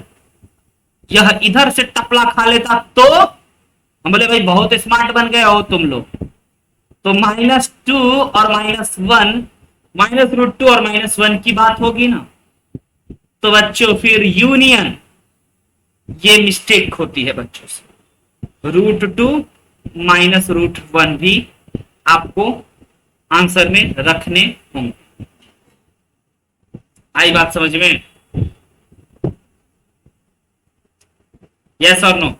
यह इधर से टपला खा लेता तो हम बोले भाई बहुत स्मार्ट बन गए हो तुम लोग, तो -2 और -1, -√2 और -1 की बात होगी ना, तो बच्चों फिर यूनियन, ये मिस्टेक होती है बच्चों से, √2 -√1 भी आपको आंसर में रखने होंगे। आई बात समझ में? यस और नो?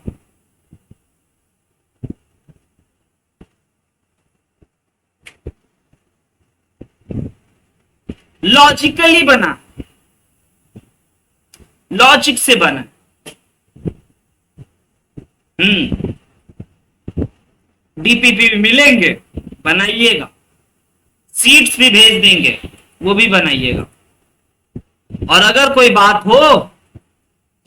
लॉजिकली बना, लॉजिक से बना। डीपीपी भी मिलेंगे, बनाइएगा, सीट्स भी भेज देंगे, वो भी बनाइएगा, और अगर कोई बात हो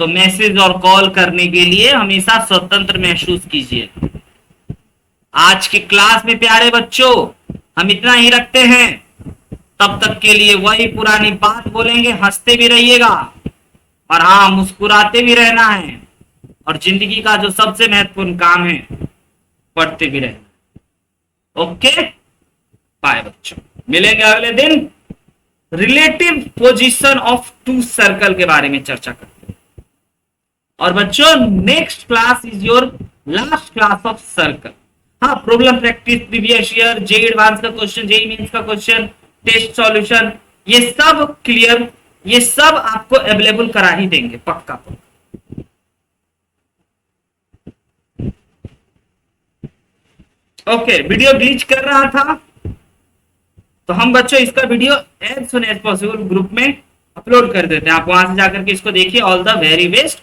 तो मैसेज और कॉल करने के लिए हमेशा स्वतंत्र महसूस कीजिए। आज की क्लास में प्यारे बच्चों हम इतना ही रखते हैं, तब तक के लिए वही पुरानी बात बोलेंगे, हंसते भी रहिएगा, और हाँ मुस्कुराते भी रहना है, और जिंदगी का जो सबसे महत्वपूर्ण काम है पढ़ते भी रहना। ओके, बाय बच्चों, मिलेंगे अगले दिन। रिलेटिव पोजीशन ऑफ 2 सर्कल के बारे में चर्चा करते हैं, और बच्चों next class is your last class of circle. हाँ, problem practice, previous year, JEE advance का क्वेश्चन, जेईई मेंस का क्वेश्चन, टेस्ट सॉल्यूशन, ये सब क्लियर, ये सब आपको अवेलेबल करा ही देंगे पक्का। ओके, वीडियो ग्लिच कर रहा था तो हम बच्चों इसका video as soon as possible group में अपलोड कर देते हैं, आप वहां से जाकर के इसको देखिए। All the very best.